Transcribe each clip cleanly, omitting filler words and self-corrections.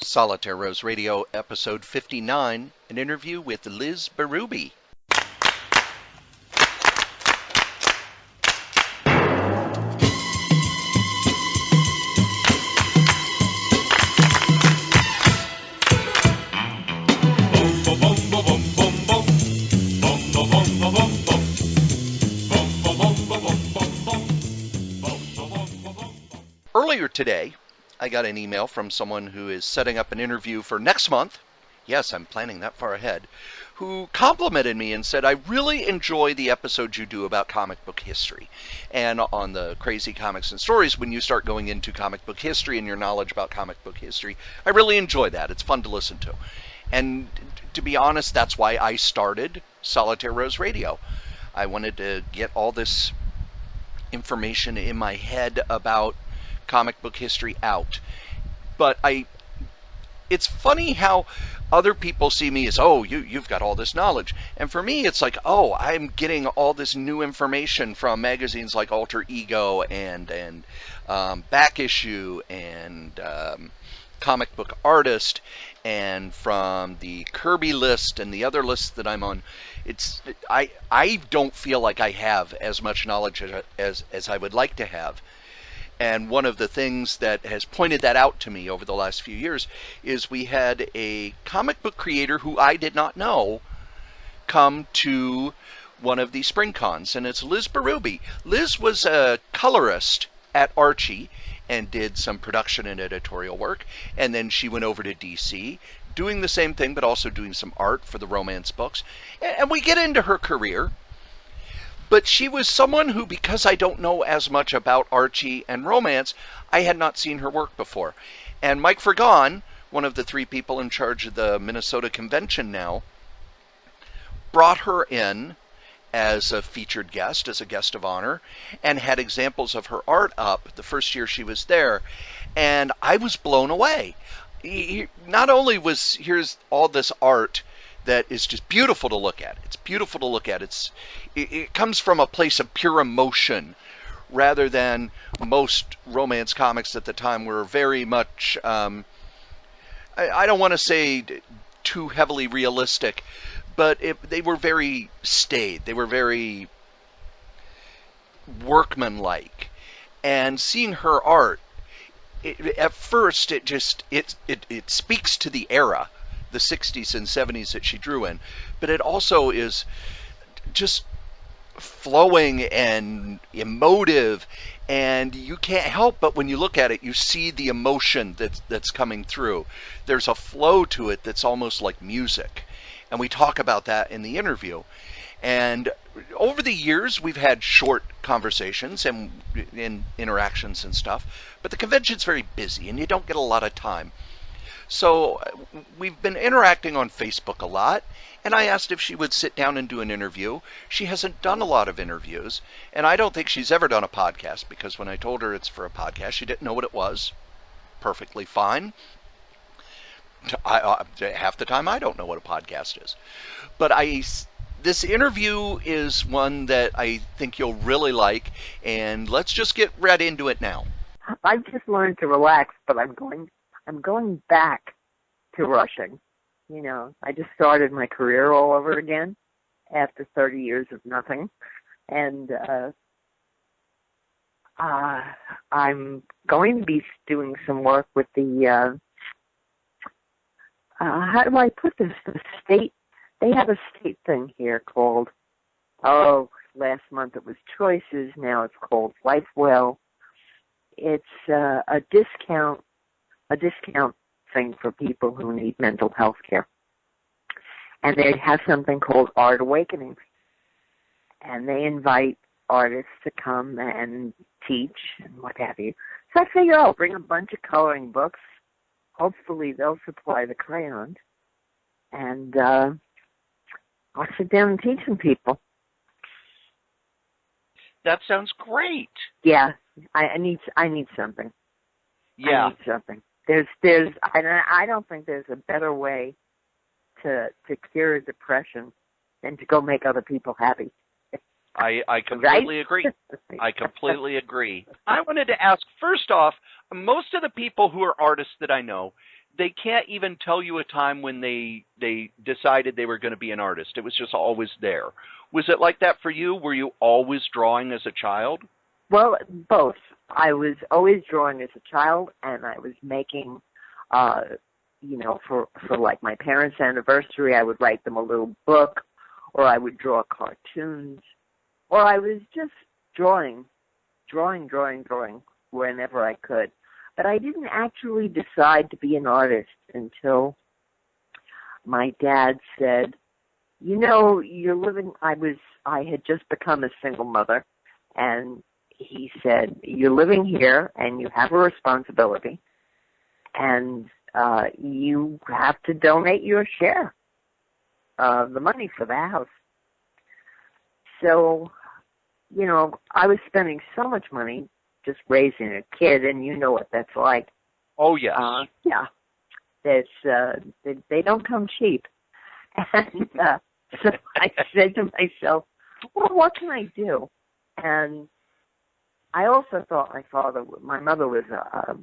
Solitaire Rose Radio, episode 59, an interview with Liz Berube. Earlier today, I got an email from someone who is setting up an interview for next month. Yes, I'm planning that far ahead. Who complimented me and said, I really enjoy the episodes you do about comic book history. And on the Crazy Comics and Stories, when you start going into comic book history and your knowledge about comic book history, I really enjoy that. It's fun to listen to. And to be honest, that's why I started Solitaire Rose Radio. I wanted to get all this information in my head about comic book history out. But it's funny how other people see me as, oh, you've got all this knowledge. And for me, it's like, oh, I'm getting all this new information from magazines like Alter Ego and Back Issue and Comic Book Artist, and from the Kirby list and the other lists that I'm on. I don't feel like I have as much knowledge as I would like to have. And one of the things that has pointed that out to me over the last few years is we had a comic book creator who I did not know come to one of the spring cons, and it's Liz Berube. Liz was a colorist at Archie and did some production and editorial work, and then she went over to DC, doing the same thing, but also doing some art for the romance books. And we get into her career. But she was someone who, because I don't know as much about Archie and romance, I had not seen her work before. And Mike Fergon, one of the three people in charge of the Minnesota convention now, brought her in as a featured guest, as a guest of honor, and had examples of her art up the first year she was there. And I was blown away. Not only was here's all this art that is just beautiful to look at. It's beautiful to look at. It comes from a place of pure emotion, rather than most romance comics at the time were very much, I don't want to say too heavily realistic, but they were very staid. They were very workmanlike. And seeing her art, at first it speaks to the era, the 60s and 70s that she drew in, but it also is just flowing and emotive, and you can't help but when you look at it, you see the emotion that's coming through. There's a flow to it that's almost like music, and we talk about that in the interview. And over the years, we've had short conversations and interactions and stuff, but the convention's very busy, and you don't get a lot of time. So we've been interacting on Facebook a lot, and I asked if she would sit down and do an interview. She hasn't done a lot of interviews, and I don't think she's ever done a podcast, because when I told her it's for a podcast, she didn't know what it was. Perfectly fine. Half the time I don't know what a podcast is. But this interview is one that I think you'll really like, and let's just get right into it now. I've just learned to relax, but I'm going back to rushing. You know, I just started my career all over again after 30 years of nothing. And I'm going to be doing some work with the, how do I put this? The state, they have a state thing here called, last month it was Choices, now it's called Life Well. It's a discount thing for people who need mental health care. And they have something called Art Awakenings. And they invite artists to come and teach and what have you. So I figure I'll bring a bunch of coloring books. Hopefully they'll supply the crayons. And I'll sit down and teach some people. That sounds great. Yeah, I need something. Yeah. I need something. I don't think there's a better way to cure depression than to go make other people happy. I completely agree. I completely agree. I wanted to ask, first off, most of the people who are artists that I know, they can't even tell you a time when they decided they were going to be an artist. It was just always there. Was it like that for you? Were you always drawing as a child? Well, both. I was always drawing as a child, and I was making, for like my parents' anniversary, I would write them a little book, or I would draw cartoons, or I was just drawing whenever I could. But I didn't actually decide to be an artist until my dad said, you're living, I had just become a single mother, and he said, you're living here and you have a responsibility, and you have to donate your share of the money for the house. So, I was spending so much money just raising a kid, and you know what that's like. Oh, yes. Yeah. They don't come cheap. And so I said to myself, well, what can I do? And I also thought my mother was a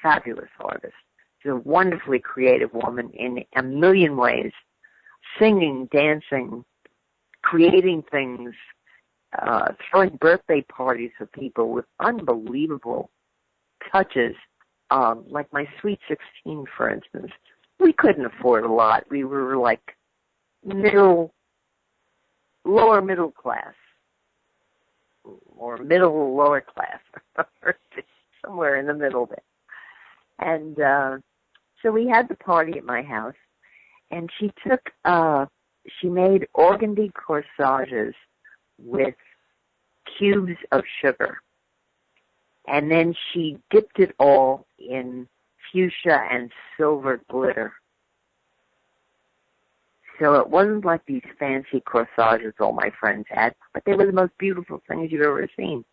fabulous artist. She's a wonderfully creative woman in a million ways, singing, dancing, creating things, throwing birthday parties for people with unbelievable touches, like my Sweet 16, for instance. We couldn't afford a lot. We were like lower middle class, or lower class, somewhere in the middle there. And so we had the party at my house, and she made organdy corsages with cubes of sugar. And then she dipped it all in fuchsia and silver glitter. So it wasn't like these fancy corsages all my friends had, but they were the most beautiful things you've ever seen.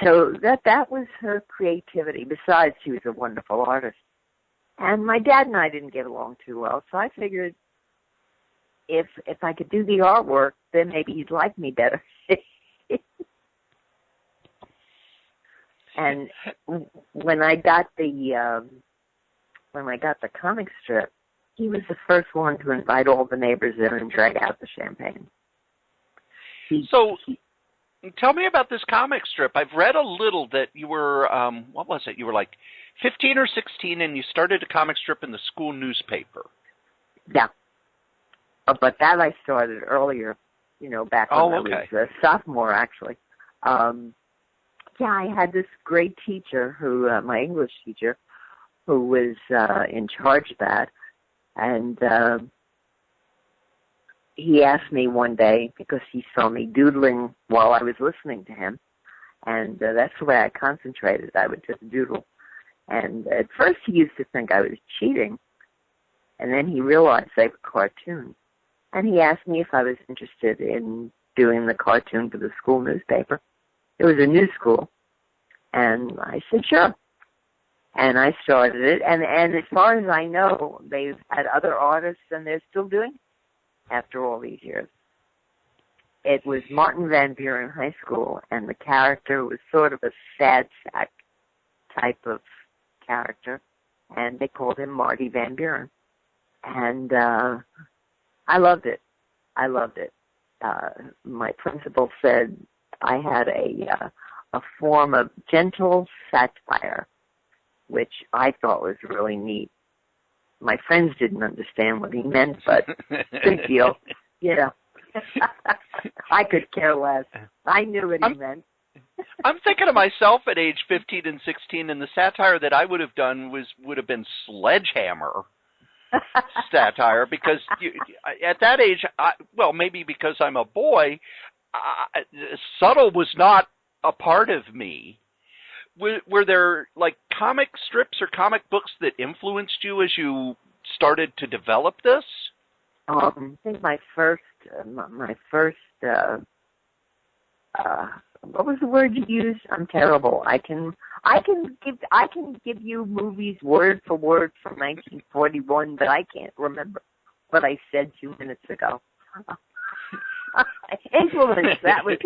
So that was her creativity. Besides, she was a wonderful artist. And my dad and I didn't get along too well, so I figured if I could do the artwork, then maybe he'd like me better. And when I got the comic strip, he was the first one to invite all the neighbors in and drag out the champagne. Tell me about this comic strip. I've read a little that you were, what was it? You were like 15 or 16 and you started a comic strip in the school newspaper. Yeah. But that I started earlier, back when I was a sophomore, actually. I had this great teacher my English teacher, who was in charge of that. And he asked me one day, because he saw me doodling while I was listening to him, and that's the way I concentrated. I would just doodle. And at first he used to think I was cheating, and then he realized they were cartoons. And he asked me if I was interested in doing the cartoon for the school newspaper. It was a new school. And I said, sure. And I started it. And as far as I know, they've had other artists, and they're still doing it after all these years. It was Martin Van Buren High School, and the character was sort of a sad sack type of character, and they called him Marty Van Buren. And I loved it. My principal said I had a form of gentle satire, which I thought was really neat. My friends didn't understand what he meant, but big deal. I could care less. I knew what he meant. I'm thinking of myself at age 15 and 16, and the satire that I would have done would have been sledgehammer satire, because at that age, maybe because I'm a boy, subtle was not a part of me. Were there like comic strips or comic books that influenced you as you started to develop this? I think my first what was the word you used? I'm terrible. I can give you movies word for word from 1941, but I can't remember what I said 2 minutes ago. Influence, that was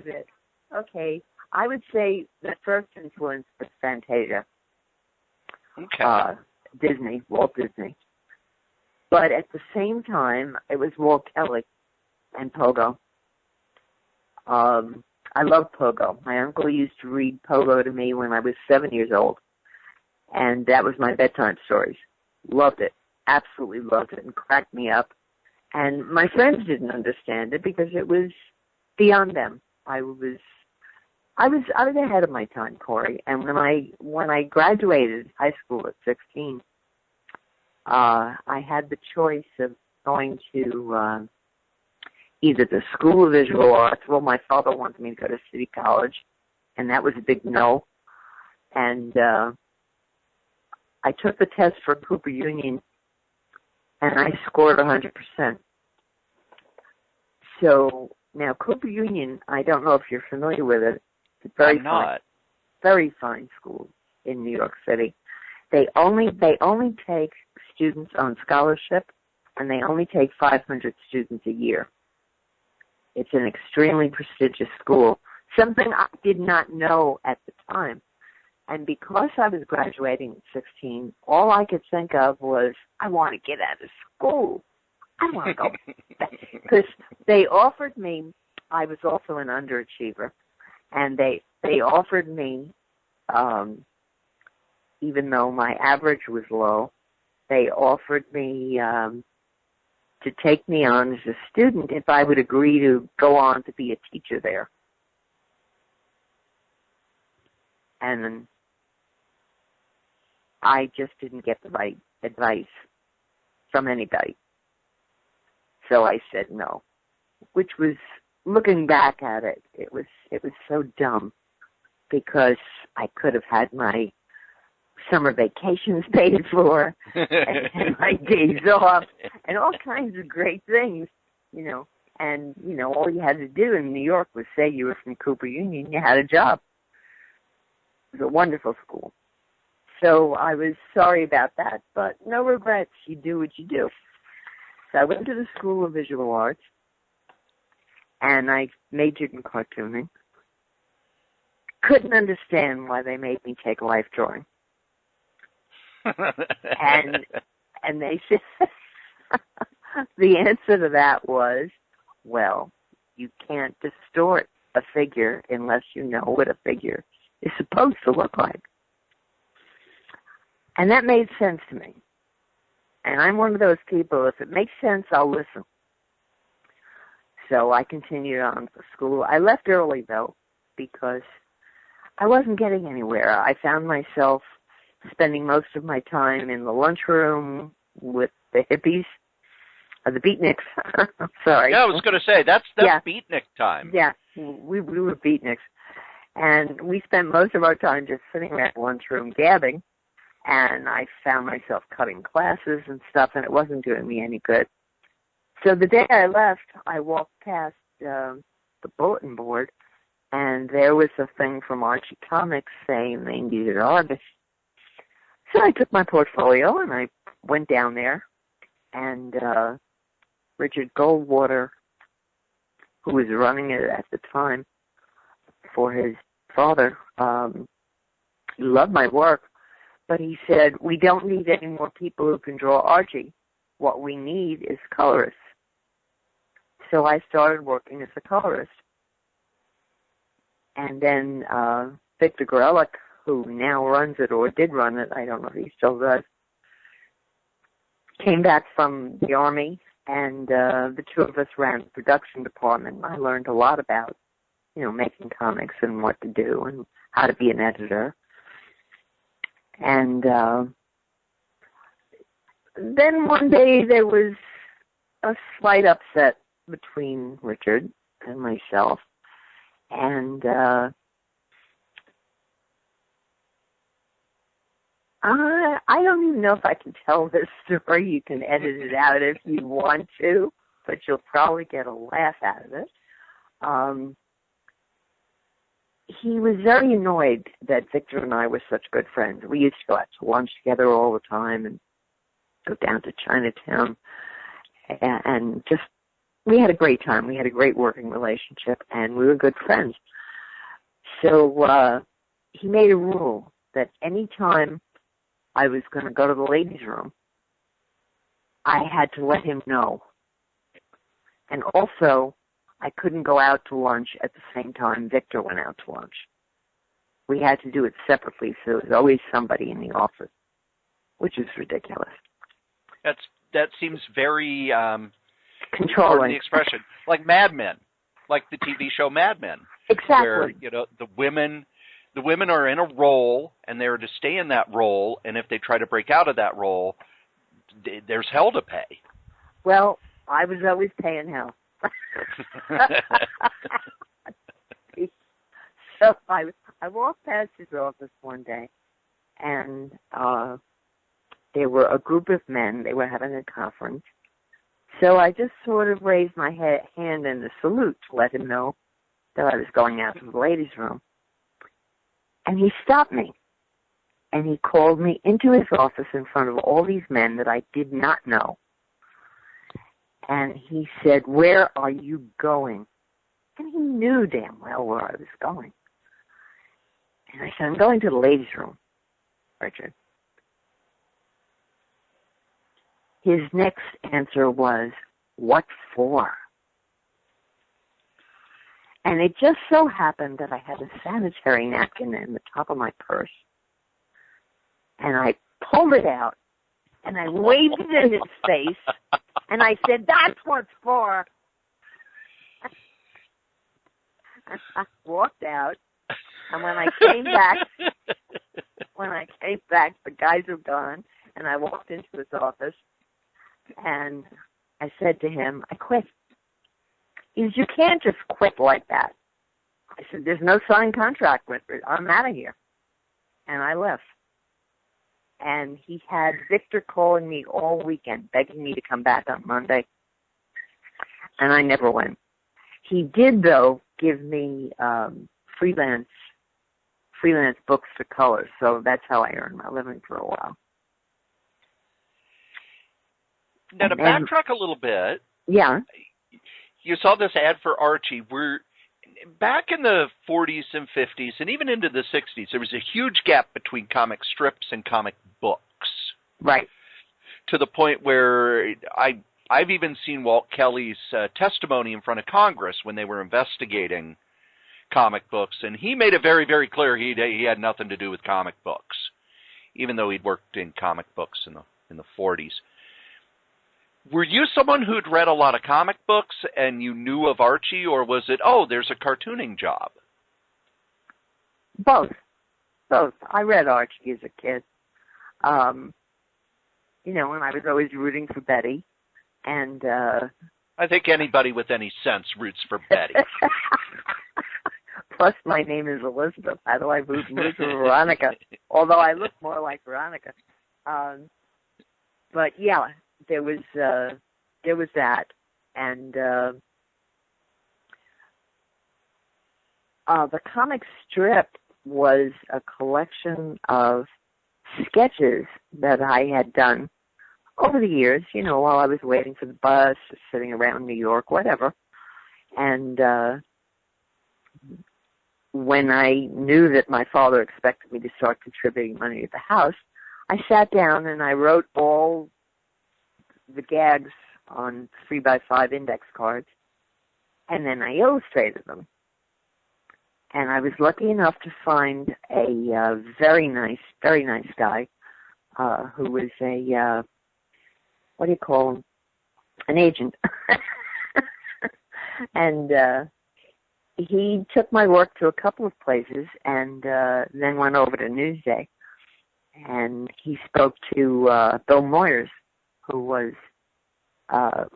it. Okay. I would say the first influence was Fantasia. Okay. Walt Disney. But at the same time, it was Walt Kelly and Pogo. I love Pogo. My uncle used to read Pogo to me when I was 7 years old, and that was my bedtime stories. Loved it. Absolutely loved it and cracked me up. And my friends didn't understand it because it was beyond them. I was ahead of my time, Corey. And when I graduated high school at 16, I had the choice of going to either the School of Visual Arts. Well, my father wanted me to go to City College, and that was a big no. And I took the test for Cooper Union, and I scored 100%. So now Cooper Union, I don't know if you're familiar with it. It's I'm not. Very fine school in New York City. They only take students on scholarship, and they only take 500 students a year. It's an extremely prestigious school, something I did not know at the time. And because I was graduating at 16, all I could think of was, I want to get out of school. I want to go back. Because they offered me, I was also an underachiever, and they offered me, even though my average was low, they offered me to take me on as a student if I would agree to go on to be a teacher there. And I just didn't get the right advice from anybody. So I said no, which was, looking back at it, it was so dumb, because I could have had my summer vacations paid for and my days off and all kinds of great things, and, all you had to do in New York was say you were from Cooper Union, you had a job. It was a wonderful school. So I was sorry about that, but no regrets. You do what you do. So I went to the School of Visual Arts, and I majored in cartooning. Couldn't understand why they made me take life drawing. and they said, the answer to that was, well, you can't distort a figure unless you know what a figure is supposed to look like. And that made sense to me. And I'm one of those people, if it makes sense, I'll listen. So I continued on to school. I left early, though, because I wasn't getting anywhere. I found myself spending most of my time in the lunchroom with the hippies, the beatniks. I'm sorry. Yeah, I was going to say, that's beatnik time. Yeah, we were beatniks. And we spent most of our time just sitting around the lunchroom gabbing. And I found myself cutting classes and stuff, and it wasn't doing me any good. So the day I left, I walked past the bulletin board, and there was a thing from Archie Comics saying they needed artists. So I took my portfolio, and I went down there, and Richard Goldwater, who was running it at the time for his father, he loved my work. But he said, we don't need any more people who can draw Archie. What we need is colorists. So I started working as a colorist. And then Victor Gorelick, who now runs it, or did run it, I don't know if he still does, came back from the Army, and the two of us ran the production department. I learned a lot about, making comics and what to do and how to be an editor. And then one day there was a slight upset between Richard and myself. And I don't even know if I can tell this story. You can edit it out if you want to, but you'll probably get a laugh out of it. He was very annoyed that Victor and I were such good friends. We used to go out to lunch together all the time and go down to Chinatown. And just, we had a great time. We had a great working relationship, and we were good friends. So he made a rule that any time I was going to go to the ladies' room, I had to let him know. And also, I couldn't go out to lunch at the same time Victor went out to lunch. We had to do it separately, so there was always somebody in the office, which is ridiculous. That seems very controlling. Pardon the expression, like Mad Men, like the TV show Mad Men. Exactly. Where the women are in a role and they're to stay in that role, and if they try to break out of that role, there's hell to pay. Well, I was always paying hell. So I walked past his office one day, and there were a group of men. They were having a conference. So I just sort of raised my hand in a salute to let him know that I was going out to the ladies' room. And he stopped me, and he called me into his office in front of all these men that I did not know. And he said, "Where are you going?" And he knew damn well where I was going. And I said, "I'm going to the ladies' room, Richard." His next answer was, "What for?" And it just so happened that I had a sanitary napkin in the top of my purse. And I pulled it out, and I waved it in his face, and I said, "That's what it's for." I walked out, and when I came back, the guys were gone, and I walked into his office, and I said to him, "I quit." He said, "You can't just quit like that." I said, "There's no signed contract with it. I'm out of here." And I left. And he had Victor calling me all weekend, begging me to come back on Monday. And I never went. He did, though, give me freelance books for color, so that's how I earned my living for a while. Now, to backtrack a little bit, yeah, you saw this ad for Archie. Back in the 40s and 50s, and even into the 60s, there was a huge gap between comic strips and comic books. Right. To the point where I've even seen Walt Kelly's testimony in front of Congress when they were investigating comic books, and he made it very, very clear he had nothing to do with comic books, even though he'd worked in comic books in the 40s. Were you someone who'd read a lot of comic books and you knew of Archie, or was it, there's a cartooning job? Both. I read Archie as a kid. And I was always rooting for Betty. And I think anybody with any sense roots for Betty. Plus, my name is Elizabeth. How do I root for Veronica? Although I look more like Veronica. But yeah. There was that, and the comic strip was a collection of sketches that I had done over the years, while I was waiting for the bus, or sitting around New York, whatever. And when I knew that my father expected me to start contributing money to the house, I sat down and I wrote all the gags on 3x5 index cards, and then I illustrated them. And I was lucky enough to find a very nice guy who was a, what do you call him? An agent. And he took my work to a couple of places and then went over to Newsday. And he spoke to Bill Moyers, who was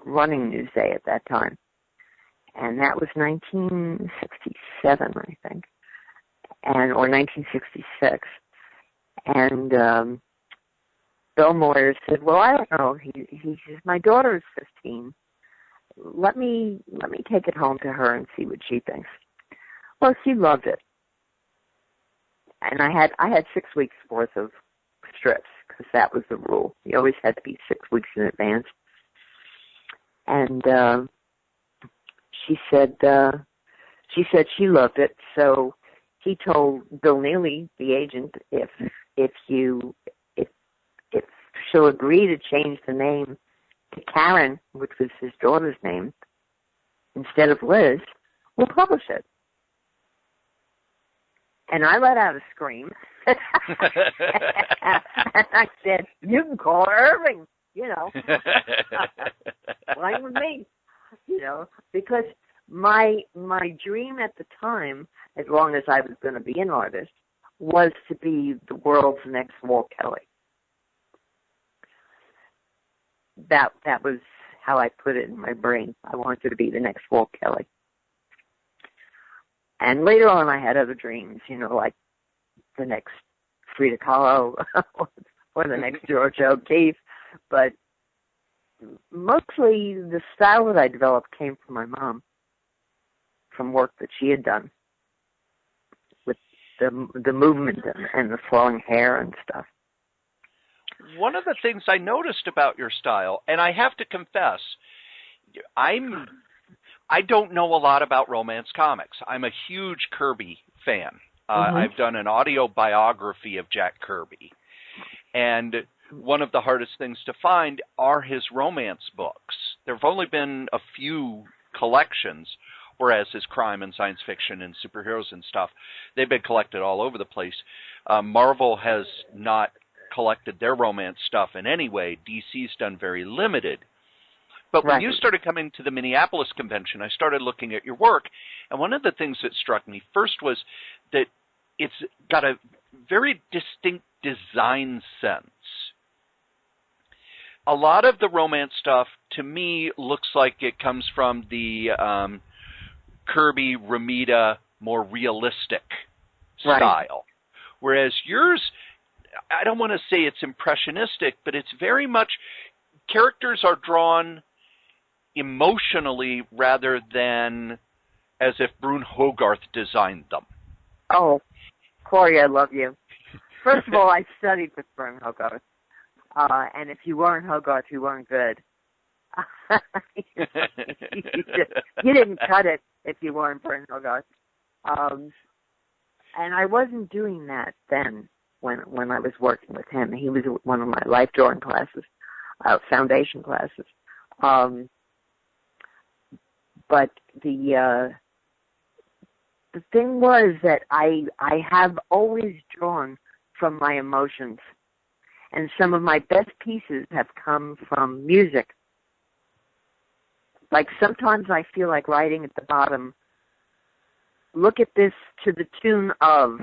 running Newsday at that time. And that was 1967, I think, or 1966. And Bill Moyers said, "Well, I don't know." He says, "My daughter is 15. Let me take it home to her and see what she thinks." Well, she loved it. And I had 6 weeks worth of strips, because that was the rule. You always had to be 6 weeks in advance. And she said she loved it. So he told Bill Neely, the agent, if she'll agree to change the name to Karen, which was his daughter's name, instead of Liz, we'll publish it. And I let out a scream. And I said, you can call her Irving, you know. Fine with me, you know, because my dream at the time, as long as I was going to be an artist, was to be the world's next Walt Kelly. That was how I put it in my brain. I wanted to be the next Walt Kelly. And later on, I had other dreams, you know, like the next Frida Kahlo or the next George O'Keeffe. But mostly the style that I developed came from my mom, from work that she had done with the movement and the flowing hair and stuff. One of the things I noticed about your style, and I have to confess, I don't know a lot about romance comics. I'm a huge Kirby fan. I've done an audio biography of Jack Kirby. And one of the hardest things to find are his romance books. There have only been a few collections, whereas his crime and science fiction and superheroes and stuff, they've been collected all over the place. Marvel has not collected their romance stuff in any way. DC's done very limited. But when you started coming to the Minneapolis convention, I started looking at your work, and one of the things that struck me first was that it's got a very distinct design sense. A lot of the romance stuff, to me, looks like it comes from the Kirby, Romita, more realistic style. Whereas yours, I don't want to say it's impressionistic, but it's very much, characters are drawn emotionally rather than as if Brune Hogarth designed them. Oh, Corey, I love you. First of all, I studied with Brune Hogarth. And if you weren't Hogarth, you weren't good. You didn't cut it if you weren't Brune Hogarth. And I wasn't doing that then when I was working with him. He was one of my life drawing classes, foundation classes. But the thing was that I have always drawn from my emotions. And some of my best pieces have come from music. Like sometimes I feel like writing at the bottom, look at this to the tune of,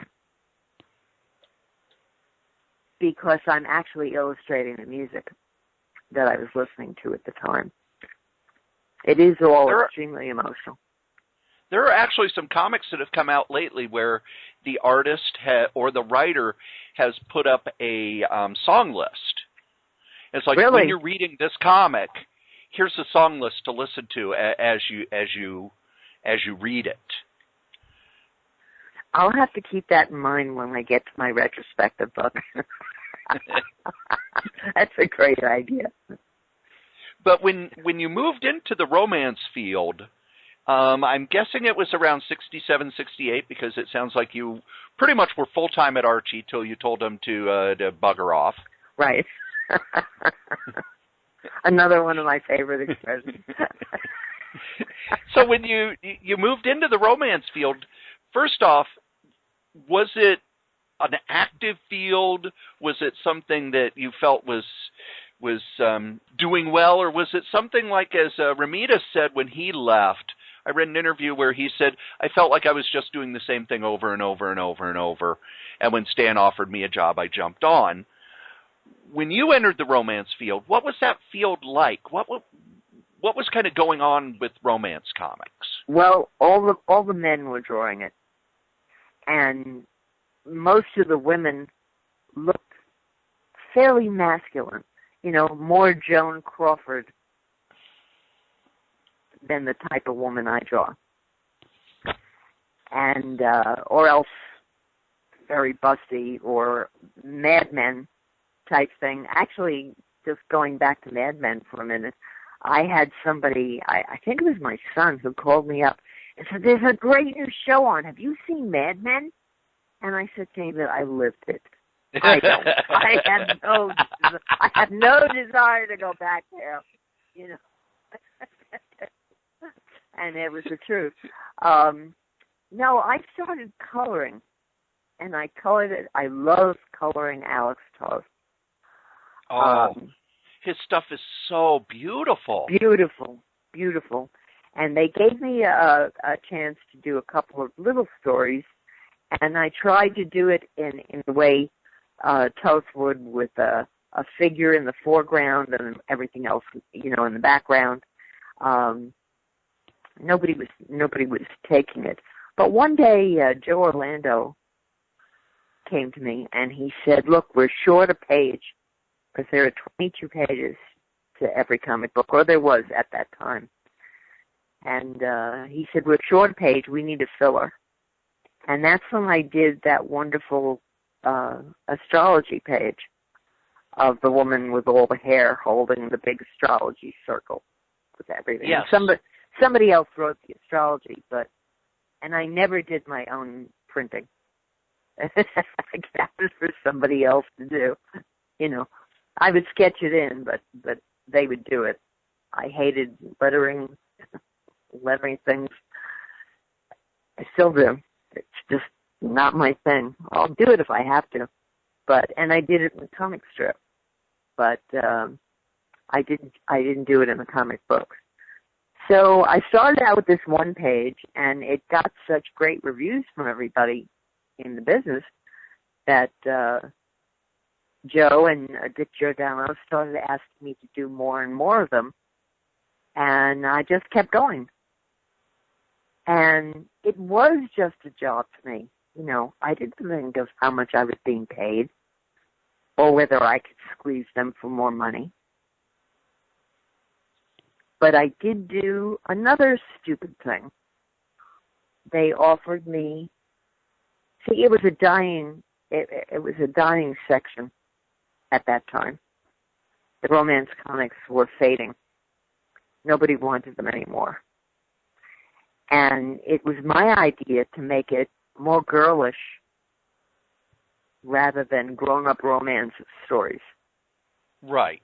because I'm actually illustrating the music that I was listening to at the time. It is all extremely emotional. There are actually some comics that have come out lately where the artist or the writer has put up a song list. It's like, when you're reading this comic, here's a song list to listen to as you read it. I'll have to keep that in mind when I get to my retrospective book. That's a great idea. But when you moved into the romance field, I'm guessing it was around 67, 68, because it sounds like you pretty much were full-time at Archie till you told them to bugger off. Right. Another one of my favorite expressions. So when you moved into the romance field, first off, was it an active field? Was it something that you felt was doing well, or was it something like, as Romita said when he left? I read an interview where he said, I felt like I was just doing the same thing over and over and over and over, and when Stan offered me a job, I jumped on. When you entered the romance field, what was that field like? What was kind of going on with romance comics? Well, all the men were drawing it, and most of the women looked fairly masculine. You know, more Joan Crawford than the type of woman I draw. And, or else very busty or Mad Men type thing. Actually, just going back to Mad Men for a minute, I had somebody, I think it was my son, who called me up and said, there's a great new show on. Have you seen Mad Men? And I said, David, I lived it. I don't. I have no desire to go back there, you know. And it was the truth. No, I started coloring, and I colored it. I love coloring Alex Toth. His stuff is so beautiful. Beautiful, beautiful. And they gave me a chance to do a couple of little stories, and I tried to do it in the way Toth would, with a figure in the foreground and everything else, you know, in the background. Nobody was taking it. But one day, Joe Orlando came to me, and he said, look, we're short a page, because there are 22 pages to every comic book, or there was at that time. And he said, we're short a page, we need a filler. And that's when I did that wonderful astrology page of the woman with all the hair holding the big astrology circle with everything. Yes. Somebody else wrote the astrology, and I never did my own printing. I that was for somebody else to do. You know, I would sketch it in, but they would do it. I hated lettering things. I still do. It's just not my thing. I'll do it if I have to. And I did it in the comic strip. But I didn't do it in the comic books. So I started out with this one page, and it got such great reviews from everybody in the business that Joe and Dick Giordano started asking me to do more and more of them, and I just kept going. And it was just a job to me. You know, I didn't think of how much I was being paid or whether I could squeeze them for more money. But I did do another stupid thing. They offered me, it was a dying section at that time. The romance comics were fading. Nobody wanted them anymore. And it was my idea to make it more girlish rather than grown-up romance stories. Right.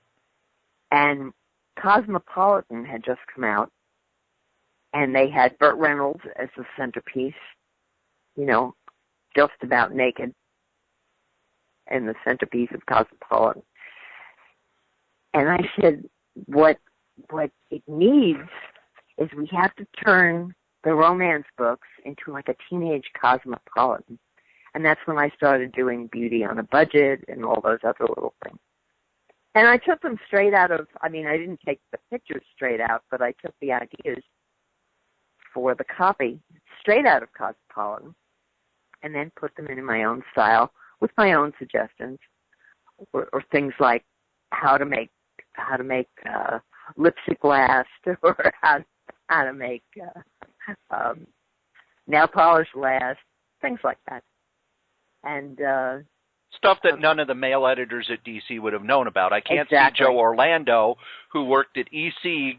And Cosmopolitan had just come out, and they had Burt Reynolds as the centerpiece, you know, just about naked, and the centerpiece of Cosmopolitan. And I said, what it needs is we have to turn the romance books into like a teenage Cosmopolitan. And that's when I started doing Beauty on a Budget and all those other little things. And I took them straight out of, I didn't take the pictures straight out, but I took the ideas for the copy straight out of Cosmopolitan and then put them in my own style with my own suggestions, or things like how to make lipstick last, or how to make nail polish last, things like that. And stuff that none of the male editors at DC would have known about. I can't exactly. see Joe Orlando, who worked at EC,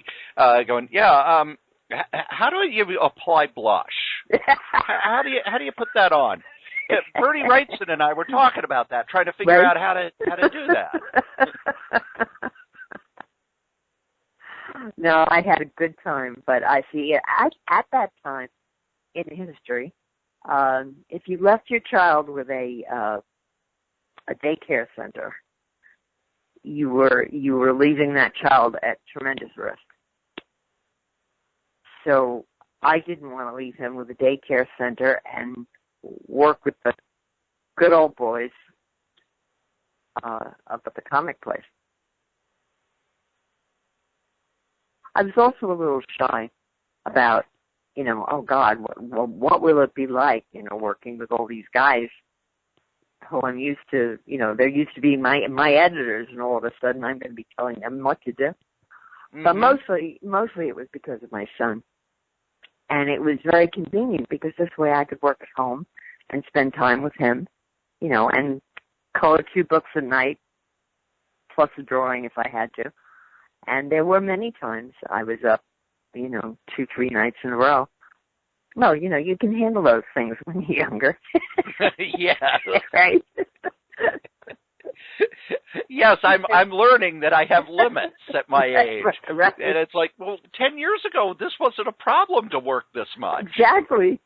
going, how do you apply blush? how do you put that on? Yeah, Bertie Wrightson and I were talking about that, trying to figure out how to do that. No, I had a good time, but I see at that time in history, if you left your child with a daycare center, you were leaving that child at tremendous risk. So I didn't want to leave him with a daycare center and work with the good old boys up at the comic place. I was also a little shy about, oh God, what will it be like, working with all these guys who I'm used to, they're used to being my editors, and all of a sudden I'm going to be telling them what to do. Mm-hmm. But mostly it was because of my son. And it was very convenient because this way I could work at home and spend time with him, and color 2 books a night, plus a drawing if I had to. And there were many times I was up, 2-3 nights in a row. Well, you can handle those things when you're younger. Yeah. Right? Yes, I'm learning that I have limits at my age. Right. And it's like, well, 10 years ago, this wasn't a problem to work this much. Exactly.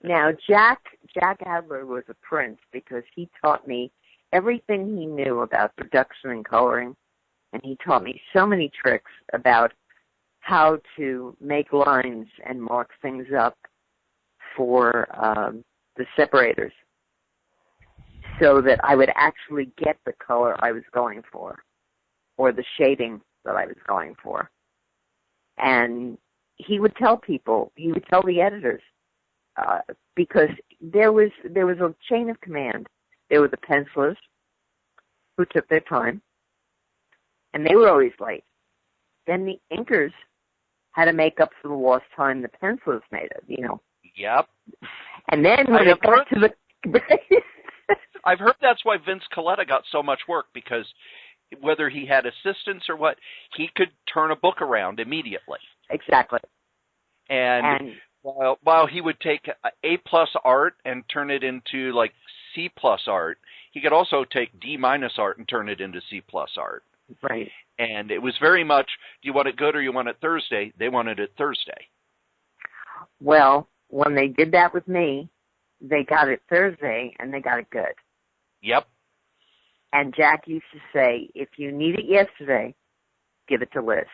Now, Jack Adler was a prince because he taught me everything he knew about production and coloring, and he taught me so many tricks about how to make lines and mark things up for the separators so that I would actually get the color I was going for or the shading that I was going for. And he would tell people, he would tell the editors, because there was a chain of command. There were the pencilers who took their time, and they were always late. Then the inkers had to make up for the lost time the pencilers made it, you know. Yep. And then when it got to the... I've heard that's why Vince Coletta got so much work, because whether he had assistants or what, he could turn a book around immediately. Exactly. And while he would take A+ art and turn it into like C+ art, he could also take D- art and turn it into C+ art. Right. And it was very much, do you want it good or you want it Thursday? They wanted it Thursday. Well, when they did that with me, they got it Thursday and they got it good. Yep. And Jack used to say, if you need it yesterday, give it to Liz.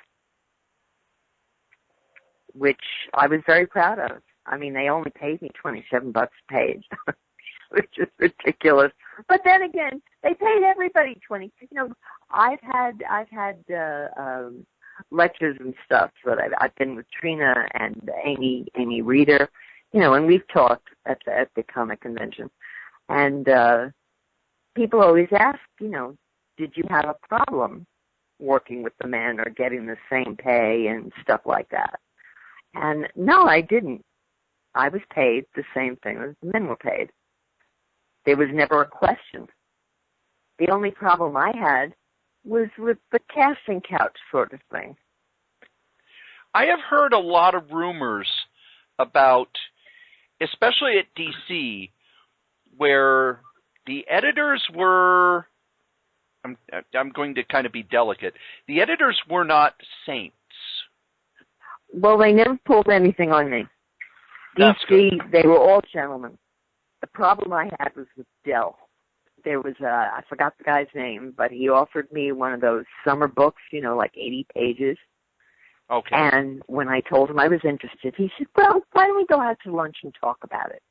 Which I was very proud of. I mean, they only paid me $27 a page, which is ridiculous. But then again, they paid everybody $20. You know, I've had lectures and stuff that I've been with Trina and Amy Reeder, you know, and we've talked at the comic convention, and people always ask, you know, did you have a problem working with the men or getting the same pay and stuff like that? And no, I didn't. I was paid the same thing as the men were paid. There was never a question. The only problem I had was with the casting couch sort of thing. I have heard a lot of rumors about, especially at DC, where the editors were, I'm going to kind of be delicate, the editors were not saints. Well, they never pulled anything on me. That's DC, good. they were all gentlemen. The problem I had was with Dell. There was I forgot the guy's name, but he offered me one of those summer books, you know, like 80 pages. Okay. And when I told him I was interested, he said, well, why don't we go out to lunch and talk about it?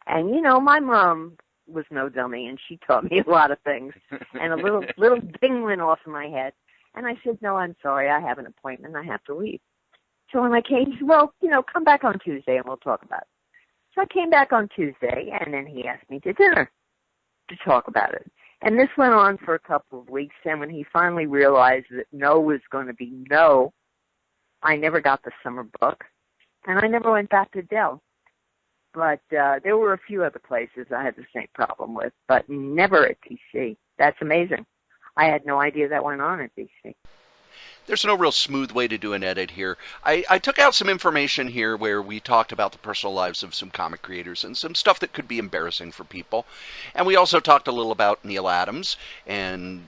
And, you know, my mom was no dummy, and she taught me a lot of things. And a little ding went off in my head. And I said, no, I'm sorry, I have an appointment, I have to leave. So when I came, he said, well, you know, come back on Tuesday and we'll talk about it. So I came back on Tuesday, and then he asked me to dinner to talk about it. And this went on for a couple of weeks, and when he finally realized that no was going to be no, I never got the summer book, and I never went back to Dell. But there were a few other places I had the same problem with, but never at DC. That's amazing. I had no idea that went on at DC. There's no real smooth way to do an edit here. I took out some information here where we talked about the personal lives of some comic creators and some stuff that could be embarrassing for people. And we also talked a little about Neal Adams, and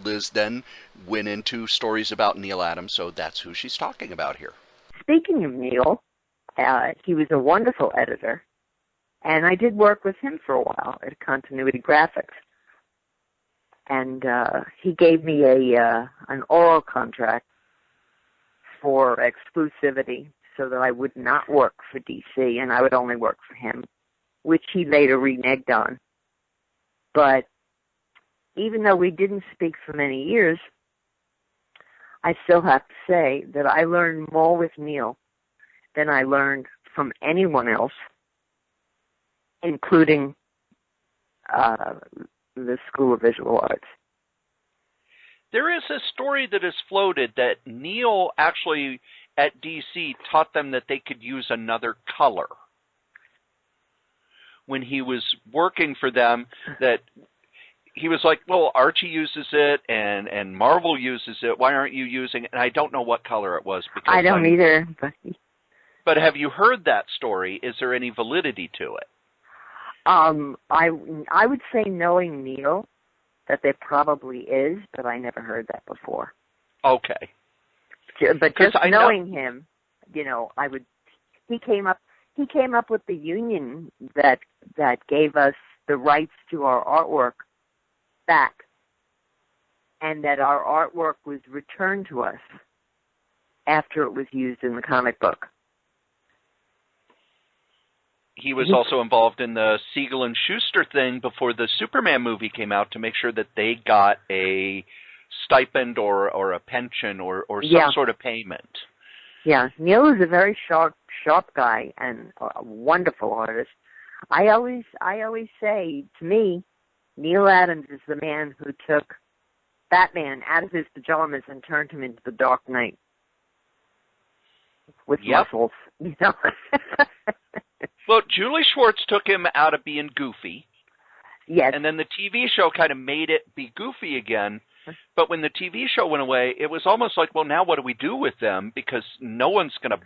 Liz then went into stories about Neal Adams, so that's who she's talking about here. Speaking of Neal, he was a wonderful editor, and I did work with him for a while at Continuity Graphics. And he gave me an oral contract for exclusivity so that I would not work for DC and I would only work for him, which he later reneged on. But even though we didn't speak for many years, I still have to say that I learned more with Neal than I learned from anyone else, including the School of Visual Arts. There is a story that is floated that Neal actually at DC taught them that they could use another color when he was working for them, that he was like, well, Archie uses it and Marvel uses it. Why aren't you using it? And I don't know what color it was. Because I don't either. But have you heard that story? Is there any validity to it? I would say, knowing Neal, that there probably is, but I never heard that before. Okay. But just knowing him, I would. He came up with the union that gave us the rights to our artwork back, and that our artwork was returned to us after it was used in the comic book. He was also involved in the Siegel and Schuster thing before the Superman movie came out to make sure that they got a stipend or a pension or some sort of payment. Yeah, Neal is a very sharp guy and a wonderful artist. I always say, to me, Neal Adams is the man who took Batman out of his pajamas and turned him into the Dark Knight with muscles. Well, Julie Schwartz took him out of being goofy. Yes. And then the TV show kind of made it be goofy again. But when the TV show went away, it was almost like, well, now what do we do with them? Because no one's going to,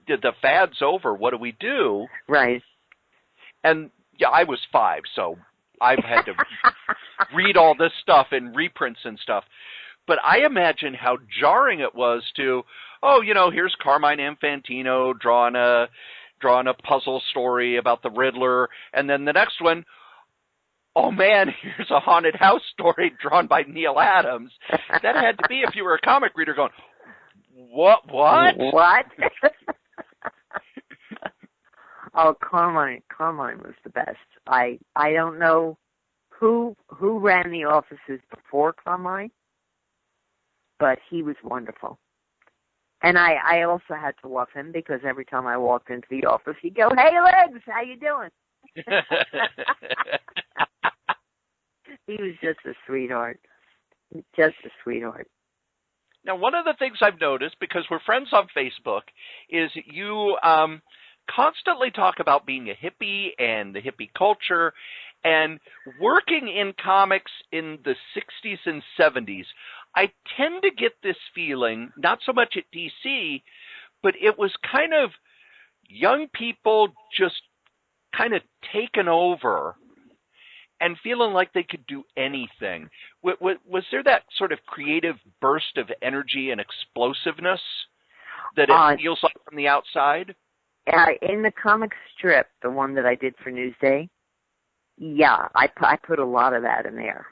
the fad's over. What do we do? Right. And yeah, I was 5, so I've had to read all this stuff in reprints and stuff. But I imagine how jarring it was to, here's Carmine Infantino drawing a puzzle story about the Riddler, and then the next one, oh man, here's a haunted house story drawn by Neal Adams. That had to be, if you were a comic reader, going, what? What? Oh, Carmine was the best. I don't know who ran the offices before Carmine, but he was wonderful. And I also had to love him because every time I walked into the office, he'd go, "Hey, Liz, how you doing?" He was just a sweetheart. Just a sweetheart. Now, one of the things I've noticed, because we're friends on Facebook, is you constantly talk about being a hippie and the hippie culture and working in comics in the 60s and 70s. I tend to get this feeling, not so much at DC, but it was kind of young people just kind of taken over and feeling like they could do anything. Was there that sort of creative burst of energy and explosiveness that it feels like from the outside? In the comic strip, the one that I did for Newsday, I put a lot of that in there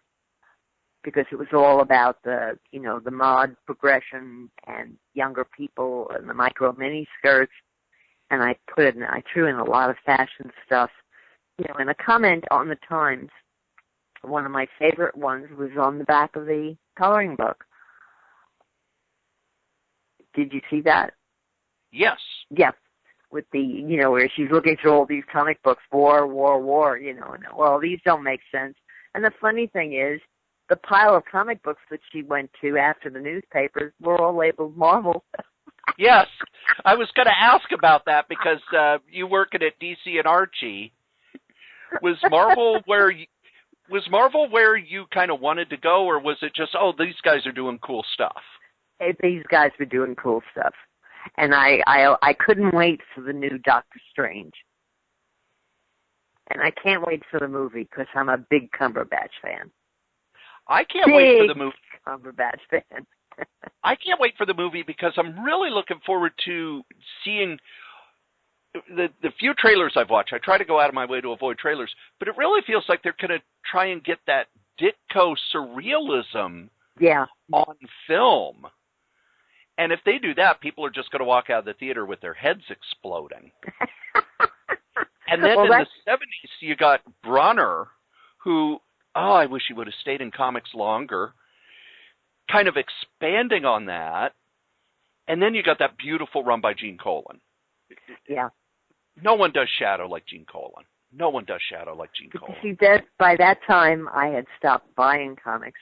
because it was all about the mod progression and younger people and the micro mini skirts, and I threw in a lot of fashion stuff. In a comment on the Times, one of my favorite ones was on the back of the coloring book. Did you see that? Yes. Yeah. With the, where she's looking through all these comic books, war, and well, these don't make sense. And the funny thing is, the pile of comic books that she went to after the newspapers were all labeled Marvel. Yes. I was going to ask about that because you working at DC and Archie. Was Marvel where you kind of wanted to go, or was it just, these guys are doing cool stuff? These guys were doing cool stuff. And I couldn't wait for the new Doctor Strange. And I can't wait for the movie because I'm a big Cumberbatch fan. I can't wait for the movie. Cumberbatch fan. I can't wait for the movie because I'm really looking forward to seeing the few trailers I've watched. I try to go out of my way to avoid trailers, but it really feels like they're going to try and get that Ditko surrealism on film. And if they do that, people are just going to walk out of the theater with their heads exploding. And then in the 70s, you got Brunner, who, I wish he would have stayed in comics longer, kind of expanding on that. And then you got that beautiful run by Gene Colan. Yeah. No one does Shadow like Gene Colan. See, by that time, I had stopped buying comics,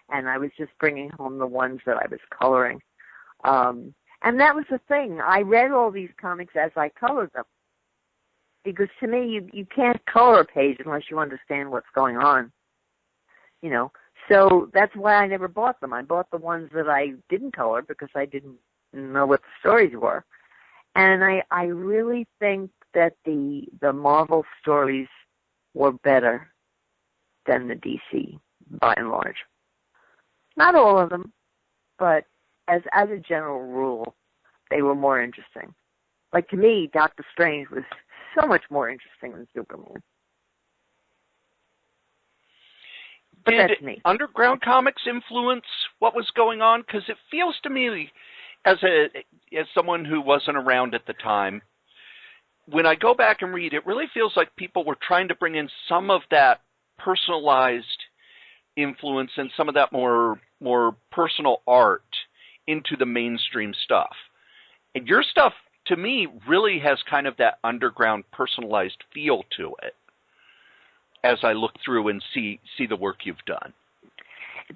and I was just bringing home the ones that I was coloring. And that was the thing. I read all these comics as I colored them. Because to me, you can't color a page unless you understand what's going on. So that's why I never bought them. I bought the ones that I didn't color because I didn't know what the stories were. And I really think that the Marvel stories were better than the DC, by and large. Not all of them, but as a general rule, they were more interesting. Like, to me, Doctor Strange was so much more interesting than Superman. But that's me. Underground Comics influence what was going on? Because it feels to me, as someone who wasn't around at the time, when I go back and read, it really feels like people were trying to bring in some of that personalized influence and some of that more personal art into the mainstream stuff. And your stuff, to me, really has kind of that underground personalized feel to it as I look through and see the work you've done.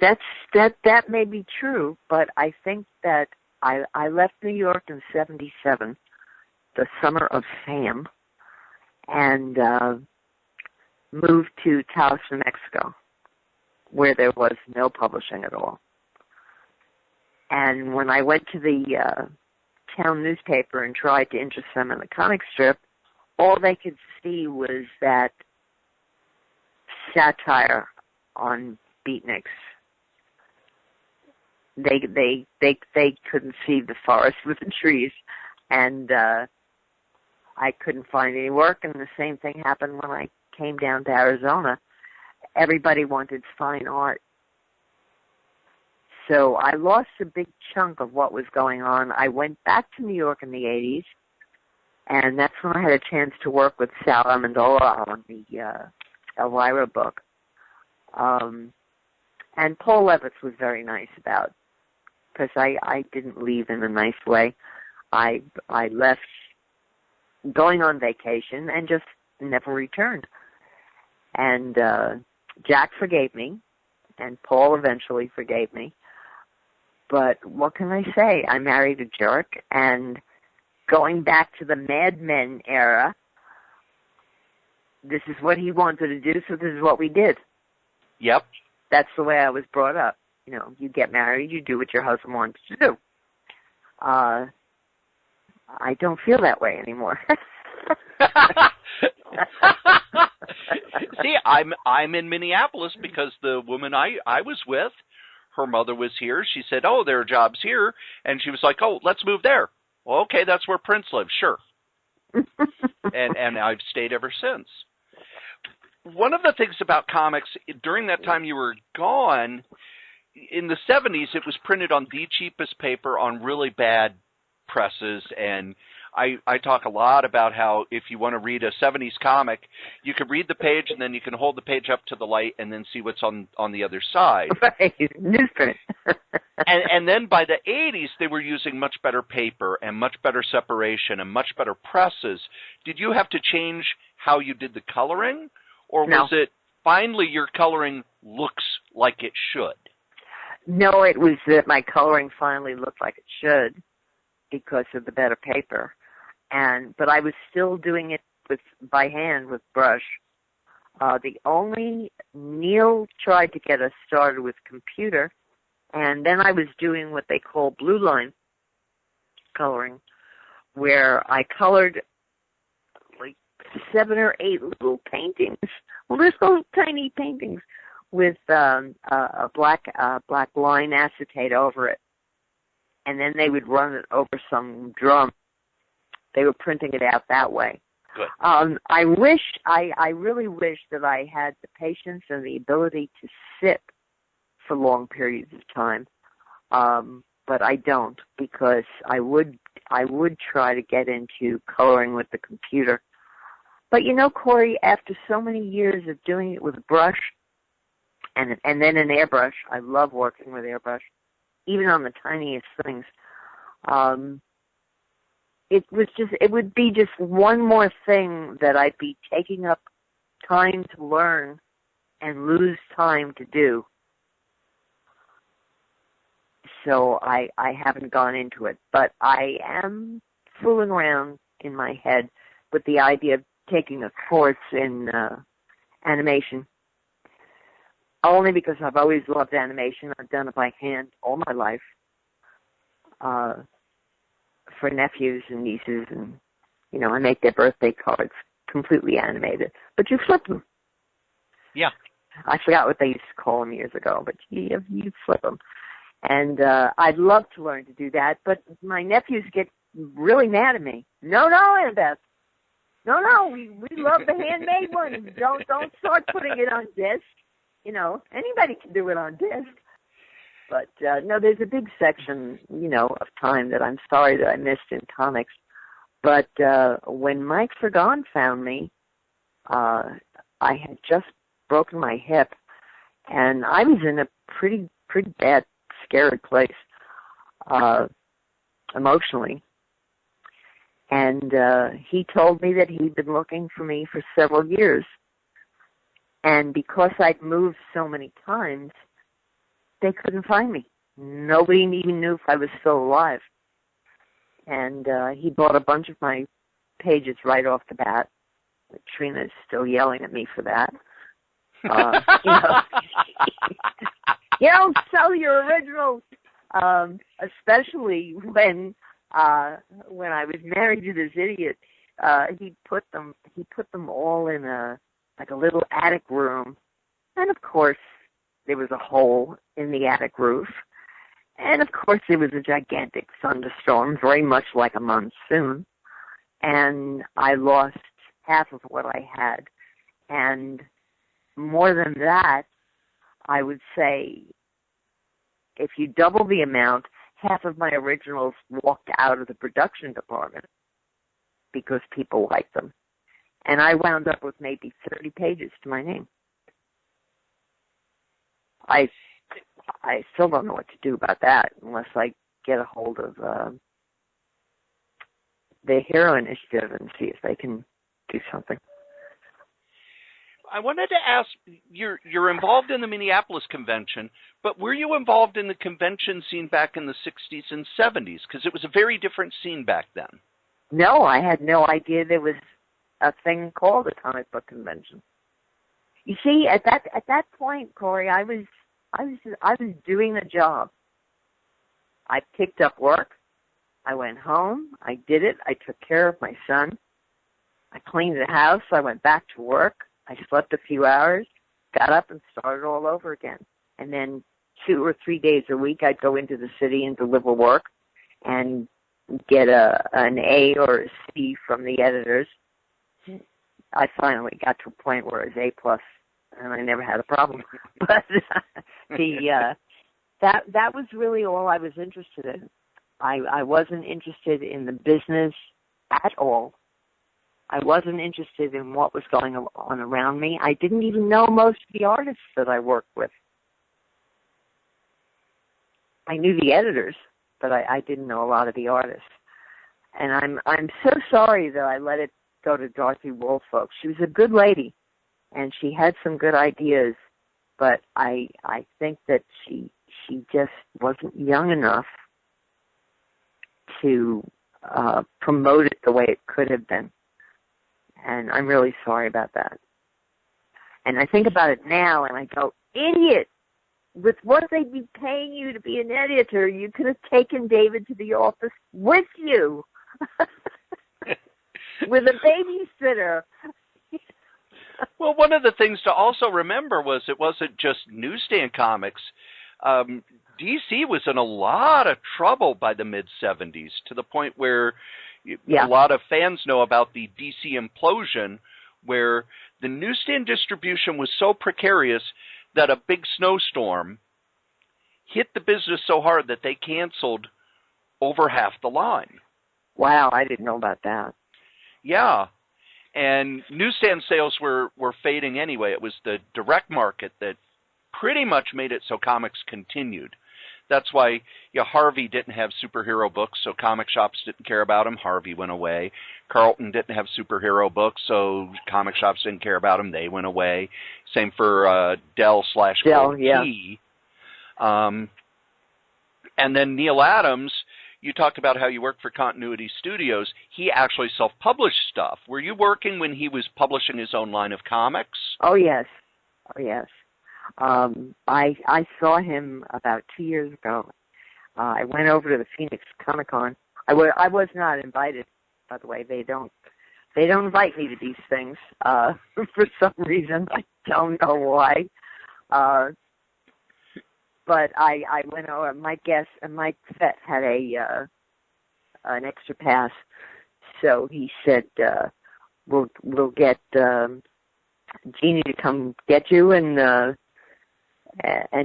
That may be true, but I think that I left New York in '77, the summer of Sam, and moved to Taos, New Mexico, where there was no publishing at all. And when I went to the town newspaper and tried to interest them in the comic strip, all they could see was that satire on beatniks. They couldn't see the forest with the trees, and I couldn't find any work. And the same thing happened when I came down to Arizona. Everybody wanted fine art. So I lost a big chunk of what was going on. I went back to New York in the 80s, and that's when I had a chance to work with Sal Amendola on the Elvira book. And Paul Levitz was very nice about, because I didn't leave in a nice way. I left going on vacation and just never returned. And Jack forgave me, and Paul eventually forgave me. But what can I say? I married a jerk, and going back to the Mad Men era, this is what he wanted to do, so this is what we did. Yep. That's the way I was brought up. You know, you get married, you do what your husband wants to do. I don't feel that way anymore. See, I'm in Minneapolis because the woman I was with, her mother was here. She said, "Oh, there are jobs here," and she was like, "Oh, let's move there." Well, okay, that's where Prince lives, sure. and I've stayed ever since. One of the things about comics, during that time you were gone, in the 70s, it was printed on the cheapest paper on really bad presses, and I talk a lot about how if you want to read a 70s comic, you can read the page and then you can hold the page up to the light and then see what's on the other side. Right, newsprint. and then by the 80s, they were using much better paper and much better separation and much better presses. Did you have to change how you did the coloring? Or No. was it finally your coloring looks like it should? No, it was that my coloring finally looked like it should because of the better paper. But I was still doing it by hand with brush. Neal tried to get us started with computer, and then I was doing what they call blue line coloring, where I colored like 7 or 8 little paintings, little tiny paintings with a black line acetate over it, and then they would run it over some drum. They were printing it out that way. Good. I really wish that I had the patience and the ability to sit for long periods of time, but I don't, because I would try to get into coloring with the computer. But you know, Corey, after so many years of doing it with a brush and then an airbrush, I love working with airbrush, even on the tiniest things. It would be just one more thing that I'd be taking up time to learn and lose time to do. So I haven't gone into it, but I am fooling around in my head with the idea of taking a course in animation. Only because I've always loved animation. I've done it by hand all my life. For nephews and nieces, and I make their birthday cards completely animated. But you flip them. Yeah. I forgot what they used to call them years ago, but you flip them. And I'd love to learn to do that, but my nephews get really mad at me. No, Annabeth. No, we love the handmade ones. Don't start putting it on disc. You know, anybody can do it on disc. But no, there's a big section, of time that I'm sorry that I missed in comics. But when Mike Fergon found me, I had just broken my hip, and I was in a pretty bad, scary place emotionally. And he told me that he'd been looking for me for several years. And because I'd moved so many times, they couldn't find me. Nobody even knew if I was still alive. And he bought a bunch of my pages right off the bat. Trina's still yelling at me for that. You don't sell your originals, especially when I was married to this idiot. He put them all in a little attic room, and of course there was a hole in the attic roof, and of course there was a gigantic thunderstorm, very much like a monsoon, and I lost half of what I had, and more than that, I would say, if you double the amount, half of my originals walked out of the production department because people liked them. And I wound up with maybe 30 pages to my name. I still don't know what to do about that unless I get a hold of the Hero Initiative and see if they can do something. I wanted to ask, you're involved in the Minneapolis convention, but were you involved in the convention scene back in the 60s and 70s? Because it was a very different scene back then. No, I had no idea there was a thing called a comic book convention. You see, at that point, Corey, I was doing the job. I picked up work. I went home. I did it. I took care of my son. I cleaned the house. I went back to work. I slept a few hours, got up, and started all over again. And then 2 or 3 days a week, I'd go into the city and deliver work and get an A or a C from the editors. I finally got to a point where it was A+, and I never had a problem. But that was really all I was interested in. I wasn't interested in the business at all. I wasn't interested in what was going on around me. I didn't even know most of the artists that I worked with. I knew the editors, but I didn't know a lot of the artists. And I'm so sorry that I let it go to Dorothy Woolfolk. She was a good lady, and she had some good ideas, but I think that she just wasn't young enough to promote it the way it could have been. And I'm really sorry about that. And I think about it now, and I go, idiot! With what they'd be paying you to be an editor, you could have taken David to the office with you. With a babysitter. Well, one of the things to also remember was it wasn't just newsstand comics. DC was in a lot of trouble by the mid-'70s, to the point where a lot of fans know about the DC implosion, where the newsstand distribution was so precarious that a big snowstorm hit the business so hard that they canceled over half the line. Wow, I didn't know about that. Yeah, and newsstand sales were fading anyway. It was the direct market that pretty much made it so comics continued. That's why Harvey didn't have superhero books, so comic shops didn't care about him. Harvey went away. Carlton didn't have superhero books, so comic shops didn't care about him. They went away. Same for Dell/Gold Key. And then Neal Adams, you talked about how you worked for Continuity Studios. He actually self-published stuff. Were you working when he was publishing his own line of comics? Oh, yes. I saw him about 2 years ago. I went over to the Phoenix Comic-Con. I was not invited, by the way. They don't They don't invite me to these things for some reason. I don't know why. But I went over. Mike Fett had an extra pass, so he said we'll get Jeannie to come get you, and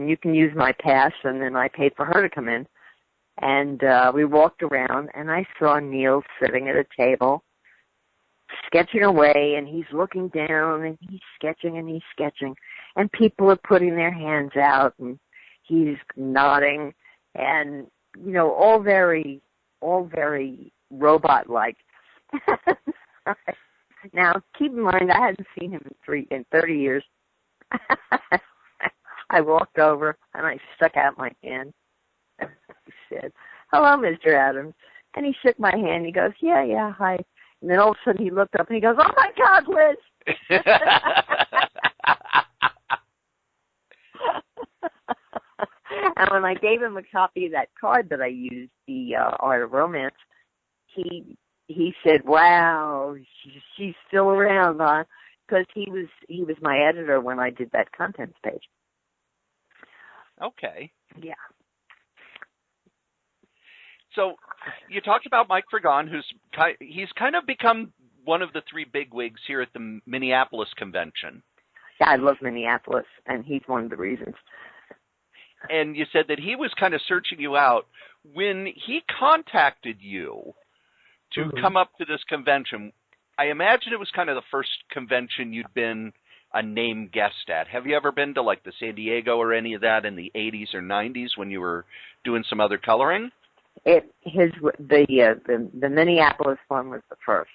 you can use my pass. And then I paid for her to come in, and we walked around, and I saw Neal sitting at a table, sketching away, and he's looking down, and he's sketching, and people are putting their hands out, and he's nodding, and all very robot-like. Now, keep in mind, I hadn't seen him in 30 years. I walked over and I stuck out my hand. I said, "Hello, Mr. Adams," and he shook my hand. He goes, "Yeah, hi." And then all of a sudden he looked up and he goes, "Oh my God, Liz!" And when I gave him a copy of that card that I used, the Art of Romance, he said, "Wow, she's still around, huh?" Because he was my editor when I did that contents page. Okay. Yeah. So you talked about Mike Fragon, he's kind of become one of the three bigwigs here at the Minneapolis convention. Yeah, I love Minneapolis, and he's one of the reasons. And you said that he was kind of searching you out. When he contacted you to come up to this convention, I imagine it was kind of the first convention you'd been a named guest at. Have you ever been to like the San Diego or any of that in the 80s or 90s when you were doing some other coloring? The Minneapolis one was the first,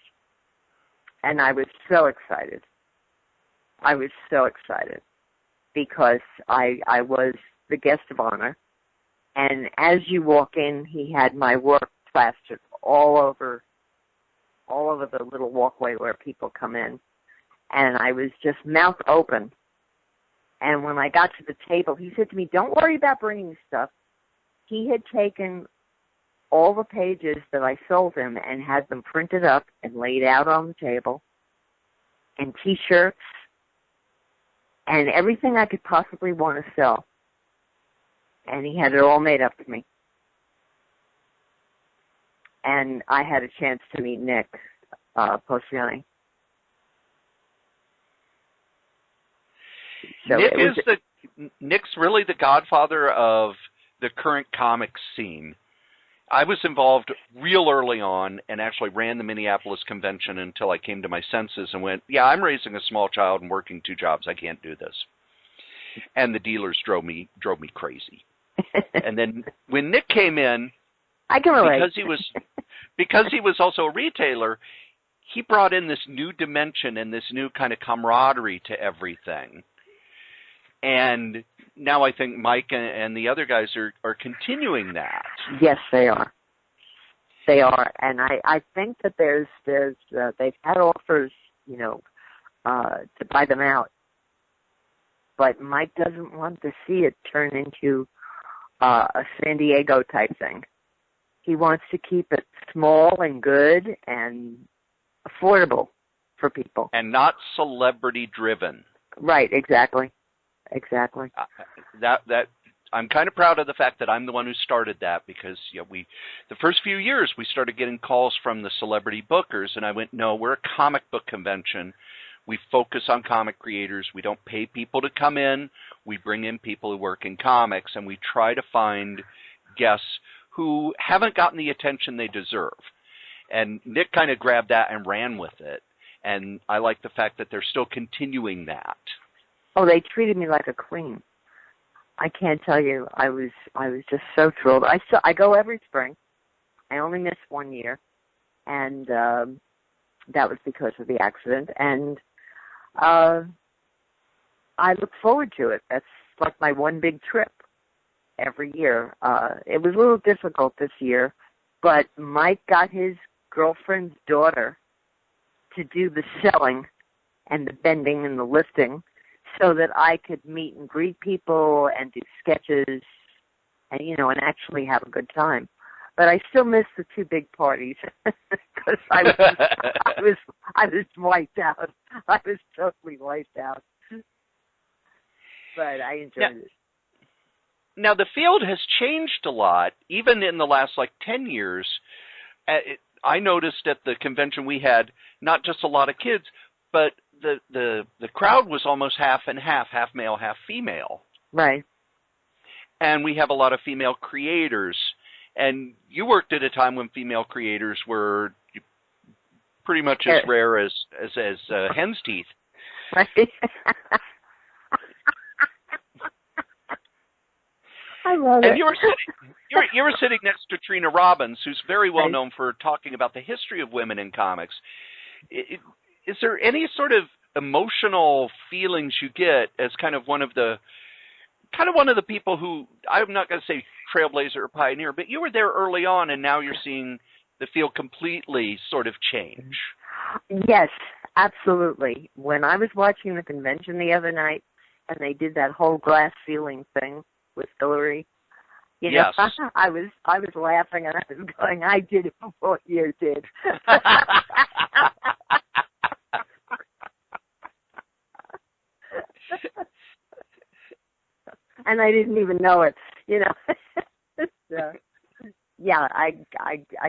and I was so excited. Because I was the guest of honor, and as you walk in, he had my work plastered all over the little walkway where people come in, and I was just mouth open. And when I got to the table, he said to me, "Don't worry about bringing stuff." He had taken all the pages that I sold him and had them printed up and laid out on the table, and T-shirts, and everything I could possibly want to sell. And he had it all made up for me. And I had a chance to meet Nick Postiani. So Nick's really the godfather of the current comics scene. I was involved real early on and actually ran the Minneapolis convention until I came to my senses and went, "Yeah, I'm raising a small child and working 2 jobs. I can't do this." And the dealers drove me crazy. And then when Nick came in, I can relate. because he was also a retailer, he brought in this new dimension and this new kind of camaraderie to everything. And now I think Mike and the other guys are continuing that. Yes, they are. They are, and I think that there's they've had offers, to buy them out, but Mike doesn't want to see it turn into a San Diego type thing. He wants to keep it small and good and affordable for people, and not celebrity driven. Right? Exactly. That I'm kind of proud of the fact that I'm the one who started that, because the first few years we started getting calls from the celebrity bookers, and I went, "No, we're a comic book convention. We focus on comic creators. We don't pay people to come in. We bring in people who work in comics, and we try to find guests who haven't gotten the attention they deserve." And Nick kind of grabbed that and ran with it, and I like the fact that they're still continuing that. Oh, they treated me like a queen. I can't tell you. I was just so thrilled. I go every spring. I only missed 1 year, and that was because of the accident. And I look forward to it. That's like my one big trip every year. It was a little difficult this year, but Mike got his girlfriend's daughter to do the selling and the bending and the lifting, so that I could meet and greet people and do sketches and, and actually have a good time. But I still miss the two big parties because I was wiped out. I was totally wiped out. But I enjoyed it. Now, the field has changed a lot, even in the last, 10 years. I noticed at the convention we had not just a lot of kids, but the crowd was almost half and half male, half female. Right. And we have a lot of female creators. And you worked at a time when female creators were pretty much as rare as hen's teeth. Right. I love it. And you were sitting next to Trina Robbins, who's very well known for talking about the history of women in comics. Is there any sort of emotional feelings you get as kind of one of the people who, I'm not going to say trailblazer or pioneer, but you were there early on, and now you're seeing the field completely sort of change? Yes, absolutely. When I was watching the convention the other night, and they did that whole glass ceiling thing with Hillary, yes. I was laughing, and I was going, I did it before you did. And I didn't even know it, So, yeah, I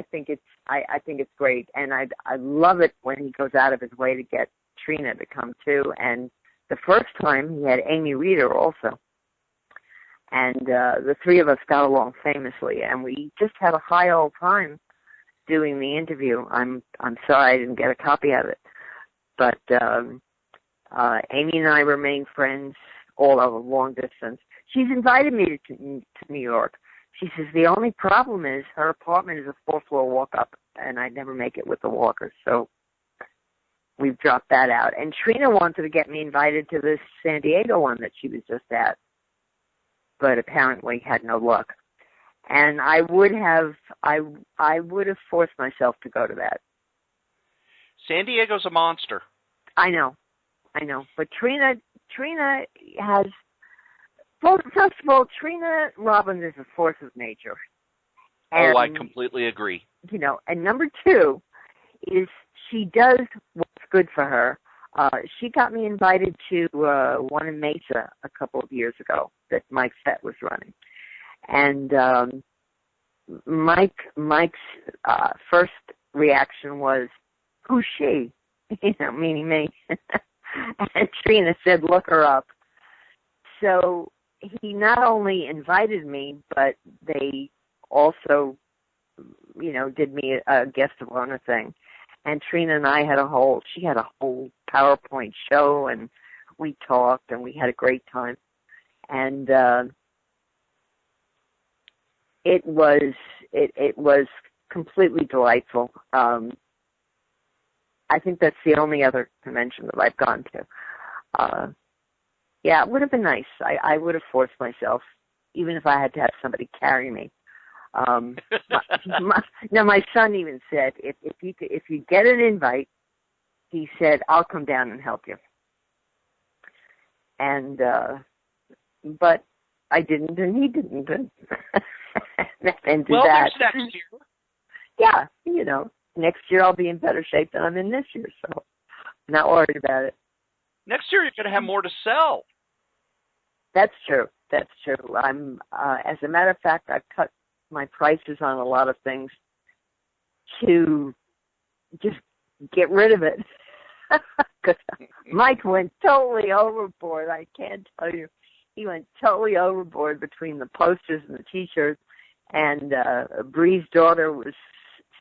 think it's great, and I love it when he goes out of his way to get Trina to come too. And the first time he had Amy Reeder also, and the three of us got along famously, and we just had a high old time doing the interview. I'm sorry I didn't get a copy of it, but Amy and I remain friends all over long distance. She's invited me to New York. She says the only problem is her apartment is a 4-floor walk-up, and I'd never make it with the walkers, so we've dropped that out. And Trina wanted to get me invited to this San Diego one that she was just at, but apparently had no luck. And I would have forced myself to go to that. San Diego's a monster. I know. But Trina has. Well, first of all, Trina Robbins is a force of nature. And, I completely agree. And number two is she does what's good for her. She got me invited to one in Mesa a couple of years ago that Mike Fett was running. And Mike's first reaction was, who's she? Meaning me. And Trina said, look her up. So he not only invited me, but they also, did me a guest of honor thing. And Trina and I she had a whole PowerPoint show, and we talked, and we had a great time. And it was completely delightful. I think that's the only other convention that I've gone to. Yeah, it would have been nice. I would have forced myself, even if I had to have somebody carry me. My son even said, if you get an invite, he said, I'll come down and help you. And but I didn't, and he didn't. And well, that. There's next year. Yeah, next year I'll be in better shape than I'm in this year, so I'm not worried about it. Next year you're going to have more to sell. That's true. I'm, as a matter of fact, I've cut my prices on a lot of things to just get rid of it. Because Mike went totally overboard. I can't tell you. He went totally overboard between the posters and the T-shirts. And Bree's daughter was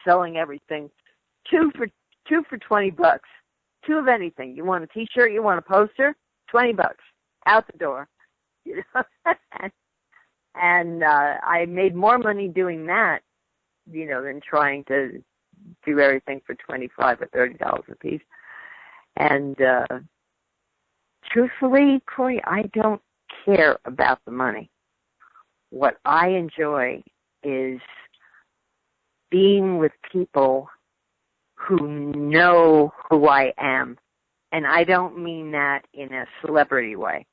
selling everything. Two for $20. Two of anything. You want a T-shirt? You want a poster? $20 out the door. And I made more money doing that, than trying to do everything for $25 or $30 a piece. And truthfully, Corey, I don't care about the money. What I enjoy is being with people who know who I am. And I don't mean that in a celebrity way.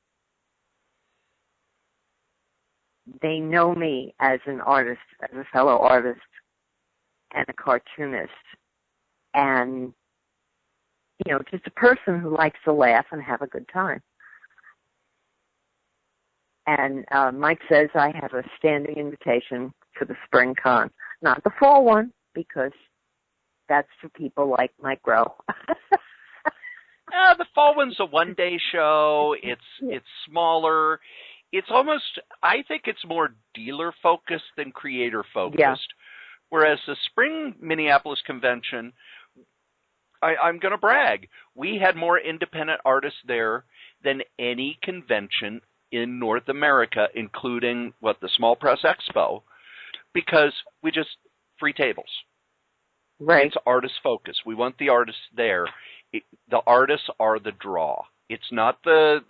they know me as an artist, as a fellow artist and a cartoonist, and, you know, just a person who likes to laugh and have a good time. And Mike says I have a standing invitation to the spring con, not the fall one, because that's for people like Mike Rowe. The fall one's a one-day show. It's smaller. It's almost, I think it's more dealer-focused than creator-focused. Yeah. Whereas the spring Minneapolis convention, I'm going to brag, we had more independent artists there than any convention in North America, including, the Small Press Expo, because we just, free tables. Right. It's artist-focused. We want the artists there. The artists are the draw. It's not the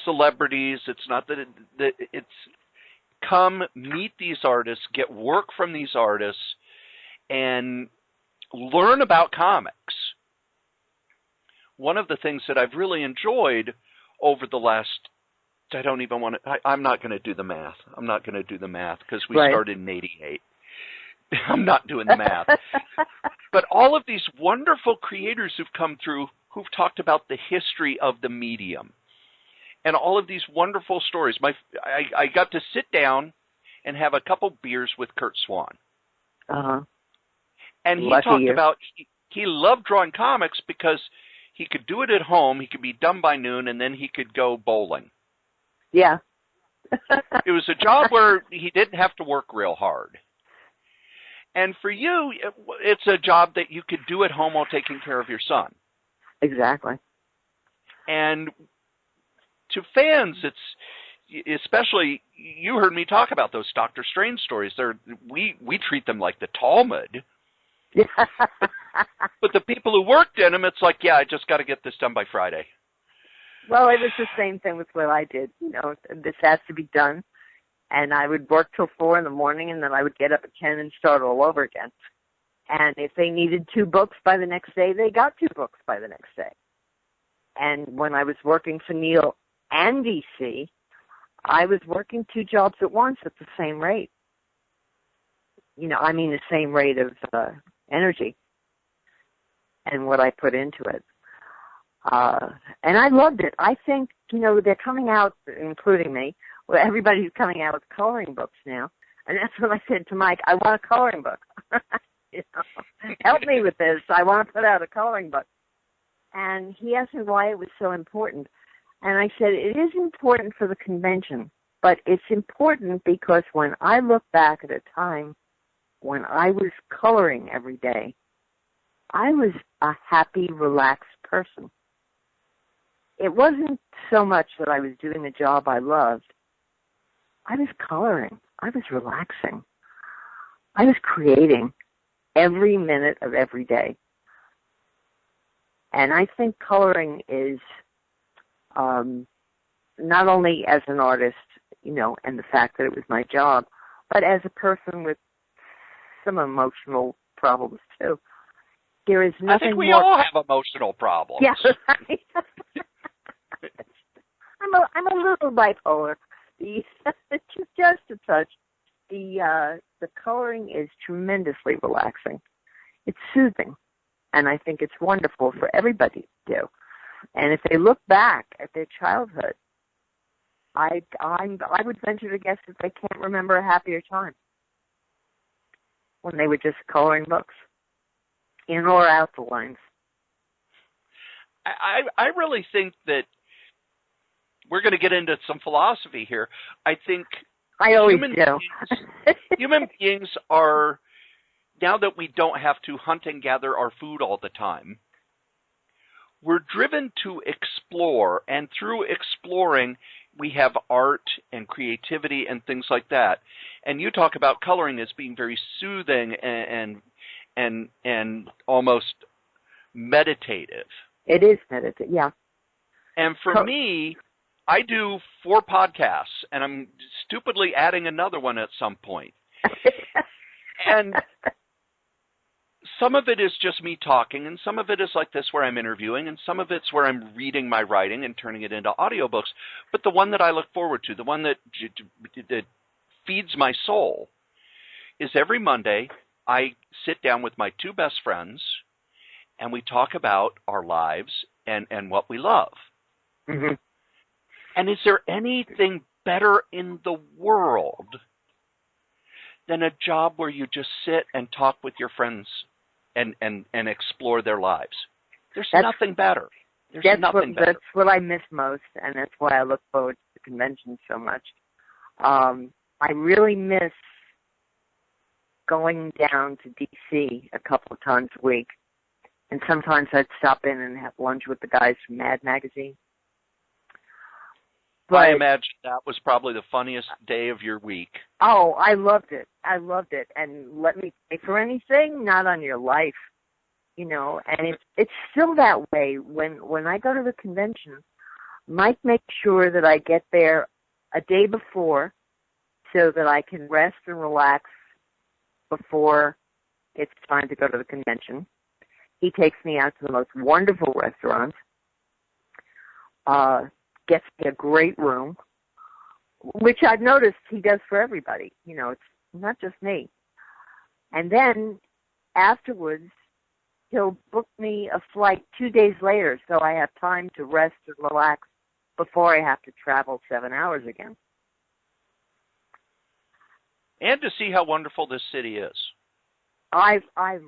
celebrities. It's not it's come meet these artists, get work from these artists, and learn about comics. One of the things that I've really enjoyed over the last, I'm not going to do the math. I'm not going to do the math because we started in 88. I'm not doing the math. But all of these wonderful creators who've come through, who've talked about the history of the medium and all of these wonderful stories. I got to sit down and have a couple beers with Kurt Swan. Uh-huh. And he talked about, he loved drawing comics because he could do it at home, he could be done by noon, and then he could go bowling. Yeah. It was a job where he didn't have to work real hard. And for you, it's a job that you could do at home while taking care of your son. Exactly. And to fans, it's, especially, you heard me talk about those Dr. Strange stories. We treat them like the Talmud. But the people who worked in them, it's like, yeah, I just got to get this done by Friday. Well, it was the same thing with what I did. You know, this has to be done. And I would work till 4 in the morning, and then I would get up at 10 and start all over again. And if they needed 2 books by the next day, they got 2 books by the next day. And when I was working for Neal and DC, I was working 2 jobs at once at the same rate. You know, I mean the same rate of energy and what I put into it. And I loved it. I think, you know, they're coming out, including me, well, everybody's coming out with coloring books now. And that's when I said to Mike, I want a coloring book. You know, help me with this. I want to put out a coloring book. And he asked me why it was so important. And I said, it is important for the convention, but it's important because when I look back at a time when I was coloring every day, I was a happy, relaxed person. It wasn't so much that I was doing the job I loved. I was coloring. I was relaxing. I was creating every minute of every day. And I think coloring is not only as an artist, you know, and the fact that it was my job, but as a person with some emotional problems too. There is nothing. I think we all have emotional problems. Yeah, right. I'm a little bipolar. Just a touch. The coloring is tremendously relaxing. It's soothing, and I think it's wonderful for everybody to do. And if they look back at their childhood, I would venture to guess that they can't remember a happier time when they were just coloring books, in or out the lines. I really think that we're going to get into some philosophy here. I think I always do. Human beings are, now that we don't have to hunt and gather our food all the time, we're driven to explore, and through exploring, we have art and creativity and things like that. And you talk about coloring as being very soothing and almost meditative. It is meditative, yeah. And for me, I do 4 podcasts, and I'm stupidly adding another one at some point. And some of it is just me talking, and some of it is like this where I'm interviewing, and some of it's where I'm reading my writing and turning it into audiobooks. But the one that I look forward to, the one that feeds my soul, is every Monday I sit down with my two best friends, and we talk about our lives and what we love. Mm-hmm. And is there anything better in the world than a job where you just sit and talk with your friends and explore their lives? There's nothing better. There's nothing better. That's what I miss most, and that's why I look forward to the convention so much. I really miss going down to DC a couple of times a week, and sometimes I'd stop in and have lunch with the guys from Mad Magazine. But, I imagine that was probably the funniest day of your week. Oh, I loved it. And let me pay for anything, not on your life, And it's still that way. When I go to the convention, Mike makes sure that I get there a day before so that I can rest and relax before it's time to go to the convention. He takes me out to the most wonderful restaurants. Gets me a great room, which I've noticed he does for everybody. It's not just me. And then afterwards, he'll book me a flight 2 days later so I have time to rest and relax before I have to travel 7 hours again. And to see how wonderful this city is. I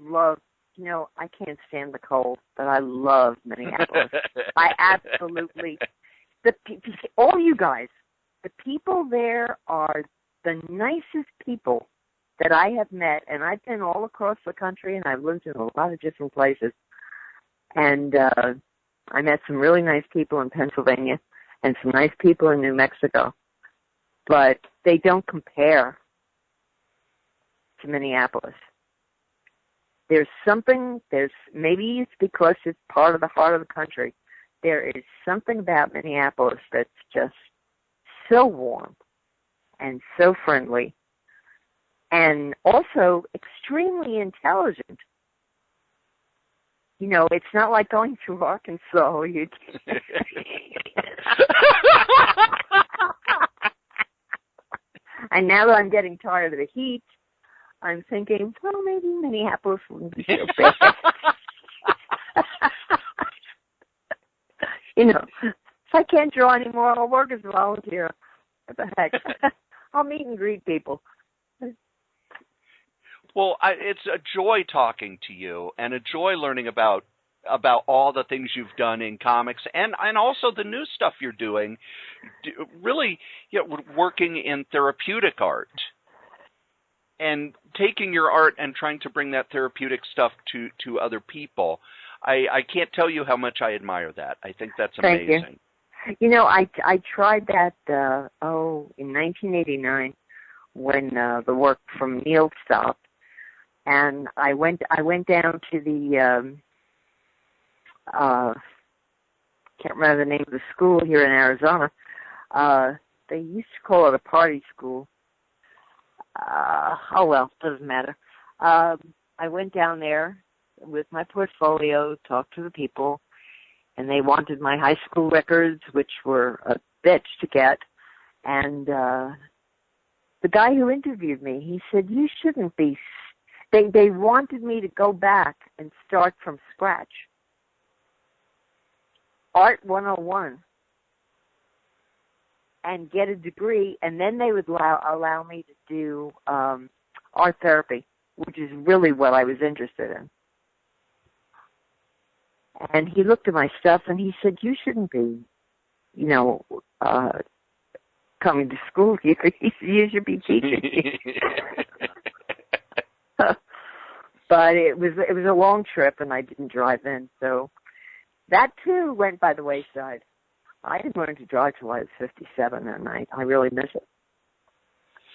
love, I can't stand the cold, but I love Minneapolis. I absolutely... all you guys, the people there are the nicest people that I have met, and I've been all across the country, and I've lived in a lot of different places. And I met some really nice people in Pennsylvania and some nice people in New Mexico, but they don't compare to Minneapolis. Maybe it's because it's part of the heart of the country. There is something about Minneapolis that's just so warm and so friendly and also extremely intelligent. It's not like going through Arkansas. And now that I'm getting tired of the heat, I'm thinking, well, maybe Minneapolis wouldn't be so bad. If I can't draw anymore, I'll work as a volunteer. What the heck? I'll meet and greet people. Well, it's a joy talking to you and a joy learning about all the things you've done in comics and also the new stuff you're doing, really working in therapeutic art and taking your art and trying to bring that therapeutic stuff to other people. I can't tell you how much I admire that. I think that's amazing. Thank you. I tried that, in 1989 when the work from Neal stopped. And I went down to the, can't remember the name of the school here in Arizona. They used to call it a party school. Doesn't matter. I went down there with my portfolio, talked to the people, and they wanted my high school records, which were a bitch to get. And the guy who interviewed me, he said, you shouldn't be... They wanted me to go back and start from scratch. Art 101. And get a degree, and then they would allow me to do art therapy, which is really what I was interested in. And he looked at my stuff, and he said, you shouldn't be, coming to school here. You should be teaching. But it was a long trip, and I didn't drive in, so that, too, went by the wayside. I didn't learn to drive till I was 57, and I really miss it.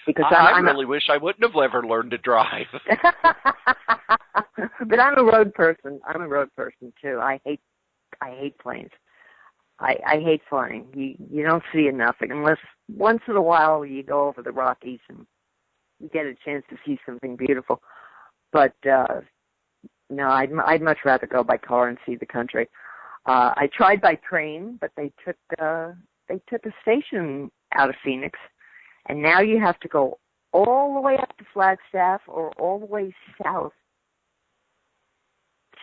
Because I really wish I wouldn't have ever learned to drive. But I'm a road person. Too. I hate planes. I hate flying. You don't see enough unless once in a while you go over the Rockies and you get a chance to see something beautiful. But No, I'd much rather go by car and see the country. I tried by train, but they took a station out of Phoenix, and now you have to go all the way up to Flagstaff or all the way south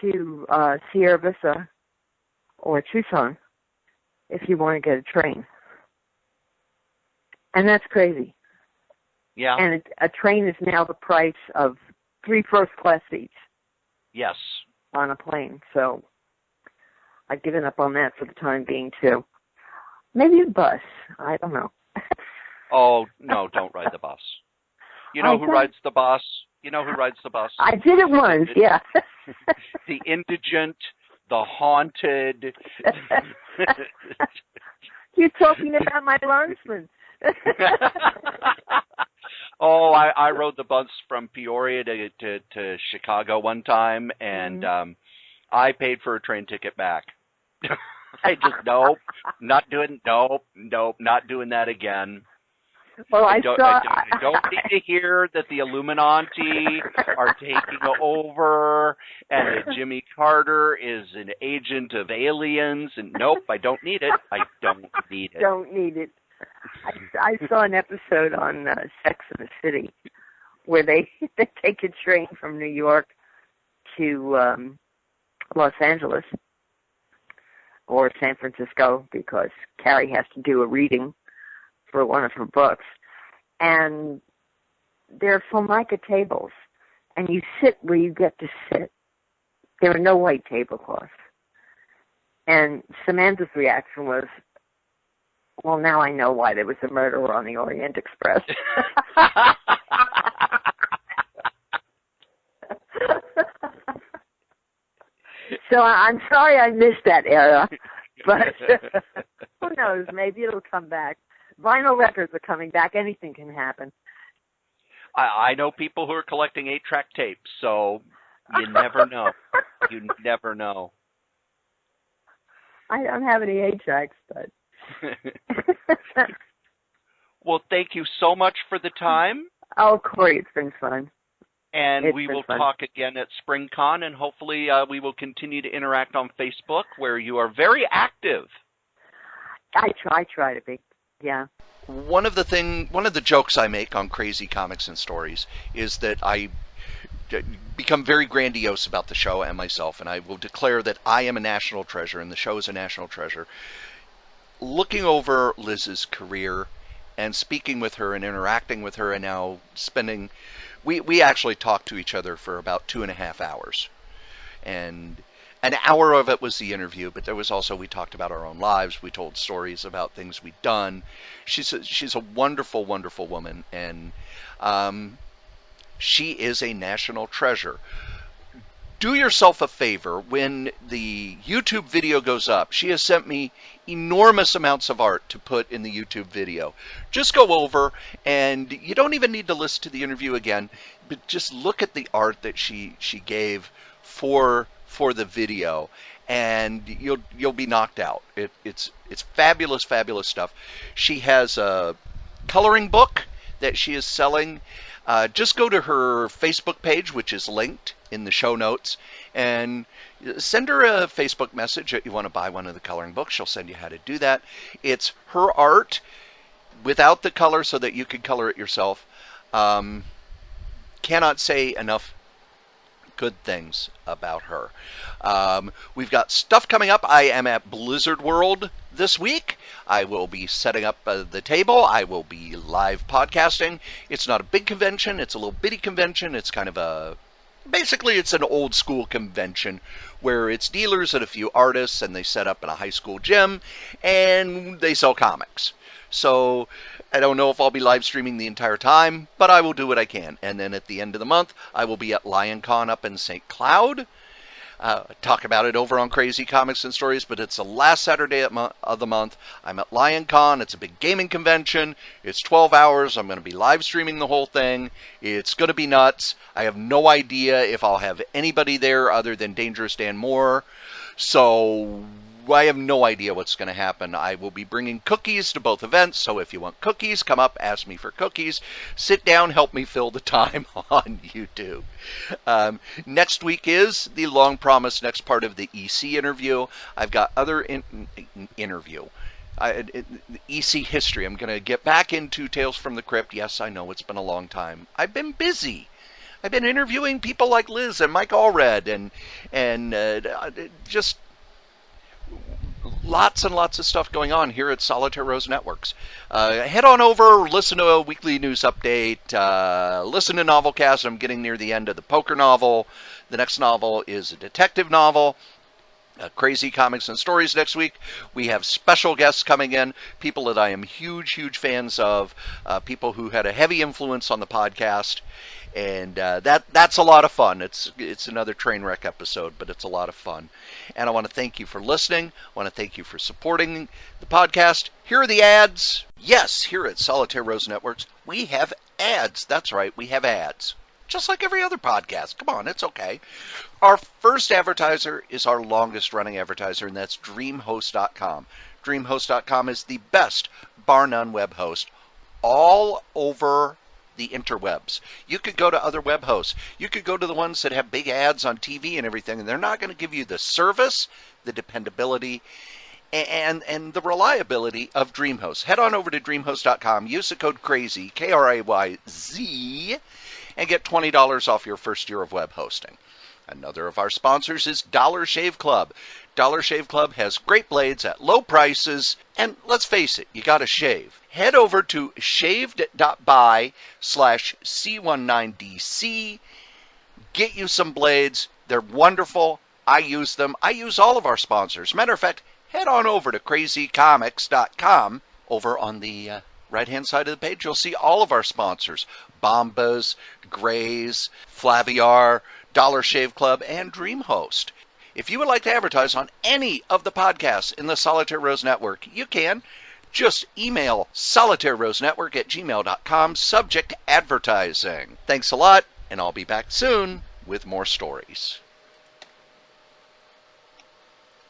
to Sierra Vista or Tucson if you want to get a train. And that's crazy. Yeah. And a train is now the price of 3 first-class seats. Yes. On a plane. So I've given up on that for the time being, too. Maybe a bus. I don't know. Oh, no, don't ride the bus. You know who rides the bus? You know who rides the bus? I did it once, yeah. The indigent, the haunted. You're talking about my lunchman. Oh, I rode the bus from Peoria to Chicago one time, and I paid for a train ticket back. I just, nope, not doing that again. Well, I don't need to hear that the Illuminati are taking over and that Jimmy Carter is an agent of aliens. And nope, I don't need it. I don't need it. Don't need it. I saw an episode on Sex and the City where they take a train from New York to Los Angeles or San Francisco because Carrie has to do a reading for one of her books. And there are Formica tables, and you sit where you get to sit. There are no white tablecloths. And Samantha's reaction was, well, now I know why there was a murderer on the Orient Express. So I'm sorry I missed that era, but who knows? Maybe it'll come back. Vinyl records are coming back. Anything can happen. I know people who are collecting 8-track tapes, so you never know. You never know. I don't have any 8-tracks, but... Well, thank you so much for the time. Oh, Corey, it's been fun. And we will talk again at SpringCon, and hopefully we will continue to interact on Facebook, where you are very active. I try to be, yeah. One of the jokes I make on Crazy Comics and Stories is that I become very grandiose about the show and myself, and I will declare that I am a national treasure, and the show is a national treasure. Looking over Liz's career and speaking with her and interacting with her, and now spending... We actually talked to each other for about 2.5 hours. And an hour of it was the interview, but there was also, we talked about our own lives. We told stories about things we'd done. She's a wonderful, wonderful woman, and she is a national treasure. Do yourself a favor, when the YouTube video goes up, she has sent me enormous amounts of art to put in the YouTube video. Just go over, and you don't even need to listen to the interview again, but just look at the art that she gave for the video, and you'll be knocked out. It's fabulous, fabulous stuff. She has a coloring book that she is selling. Just go to her Facebook page, which is linked in the show notes, and send her a Facebook message that you want to buy one of the coloring books. She'll send you how to do that. It's her art without the color so that you can color it yourself. Cannot say enough good things about her. We've got stuff coming up. I am at Blizzard World this week. I will be setting up the table. I will be live podcasting. It's not a big convention. It's a little bitty convention. It's kind of basically it's an old school convention where it's dealers and a few artists, and they set up in a high school gym and they sell comics. So I don't know if I'll be live streaming the entire time, but I will do what I can. And then at the end of the month, I will be at LionCon up in St. Cloud. Talk about it over on Crazy Comics and Stories, but it's the last Saturday of the month. I'm at LionCon. It's a big gaming convention. It's 12 hours. I'm going to be live streaming the whole thing. It's going to be nuts. I have no idea if I'll have anybody there other than Dangerous Dan Moore. So I have no idea what's going to happen. I will be bringing cookies to both events, so if you want cookies, come up, ask me for cookies. Sit down, help me fill the time on YouTube. Next week is the long-promised next part of the EC interview. I've got other interview. EC history. I'm going to get back into Tales from the Crypt. Yes, I know it's been a long time. I've been busy. I've been interviewing people like Liz and Mike Allred and just lots and lots of stuff going on here at Solitaire Rose Networks. Head on over, listen to a weekly news update, listen to Novelcast. I'm getting near the end of the poker novel. The next novel is a detective novel. Crazy Comics and Stories next week. We have special guests coming in, people that I am huge fans of, people who had a heavy influence on the podcast, and that's a lot of fun. It's another train wreck episode, but it's a lot of fun. And I want to thank you for listening. I want to thank you for supporting the podcast. Here are the ads. Yes, here at Solitaire Rose Networks, we have ads. That's right, we have ads. Just like every other podcast. Come on, it's okay. Our first advertiser is our longest-running advertiser, and that's DreamHost.com. DreamHost.com is the best, bar none, web host all over the interwebs. You could go to other web hosts. You could go to the ones that have big ads on TV and everything, and they're not going to give you the service, the dependability, and the reliability of DreamHost. Head on over to DreamHost.com. Use the code CRAZY, KRAYZ, and get $20 off your first year of web hosting. Another of our sponsors is Dollar Shave Club. Dollar Shave Club has great blades at low prices, and let's face it, you gotta shave. Head over to shaved.by/C19DC. Get you some blades. They're wonderful. I use them. I use all of our sponsors. Matter of fact, head on over to crazycomics.com. Over on the right-hand side of the page, you'll see all of our sponsors. Bombas, Grays, Flaviar, Dollar Shave Club, and DreamHost. If you would like to advertise on any of the podcasts in the Solitaire Rose Network, you can. Just email solitairerosenetwork@gmail.com, subject advertising. Thanks a lot, and I'll be back soon with more stories.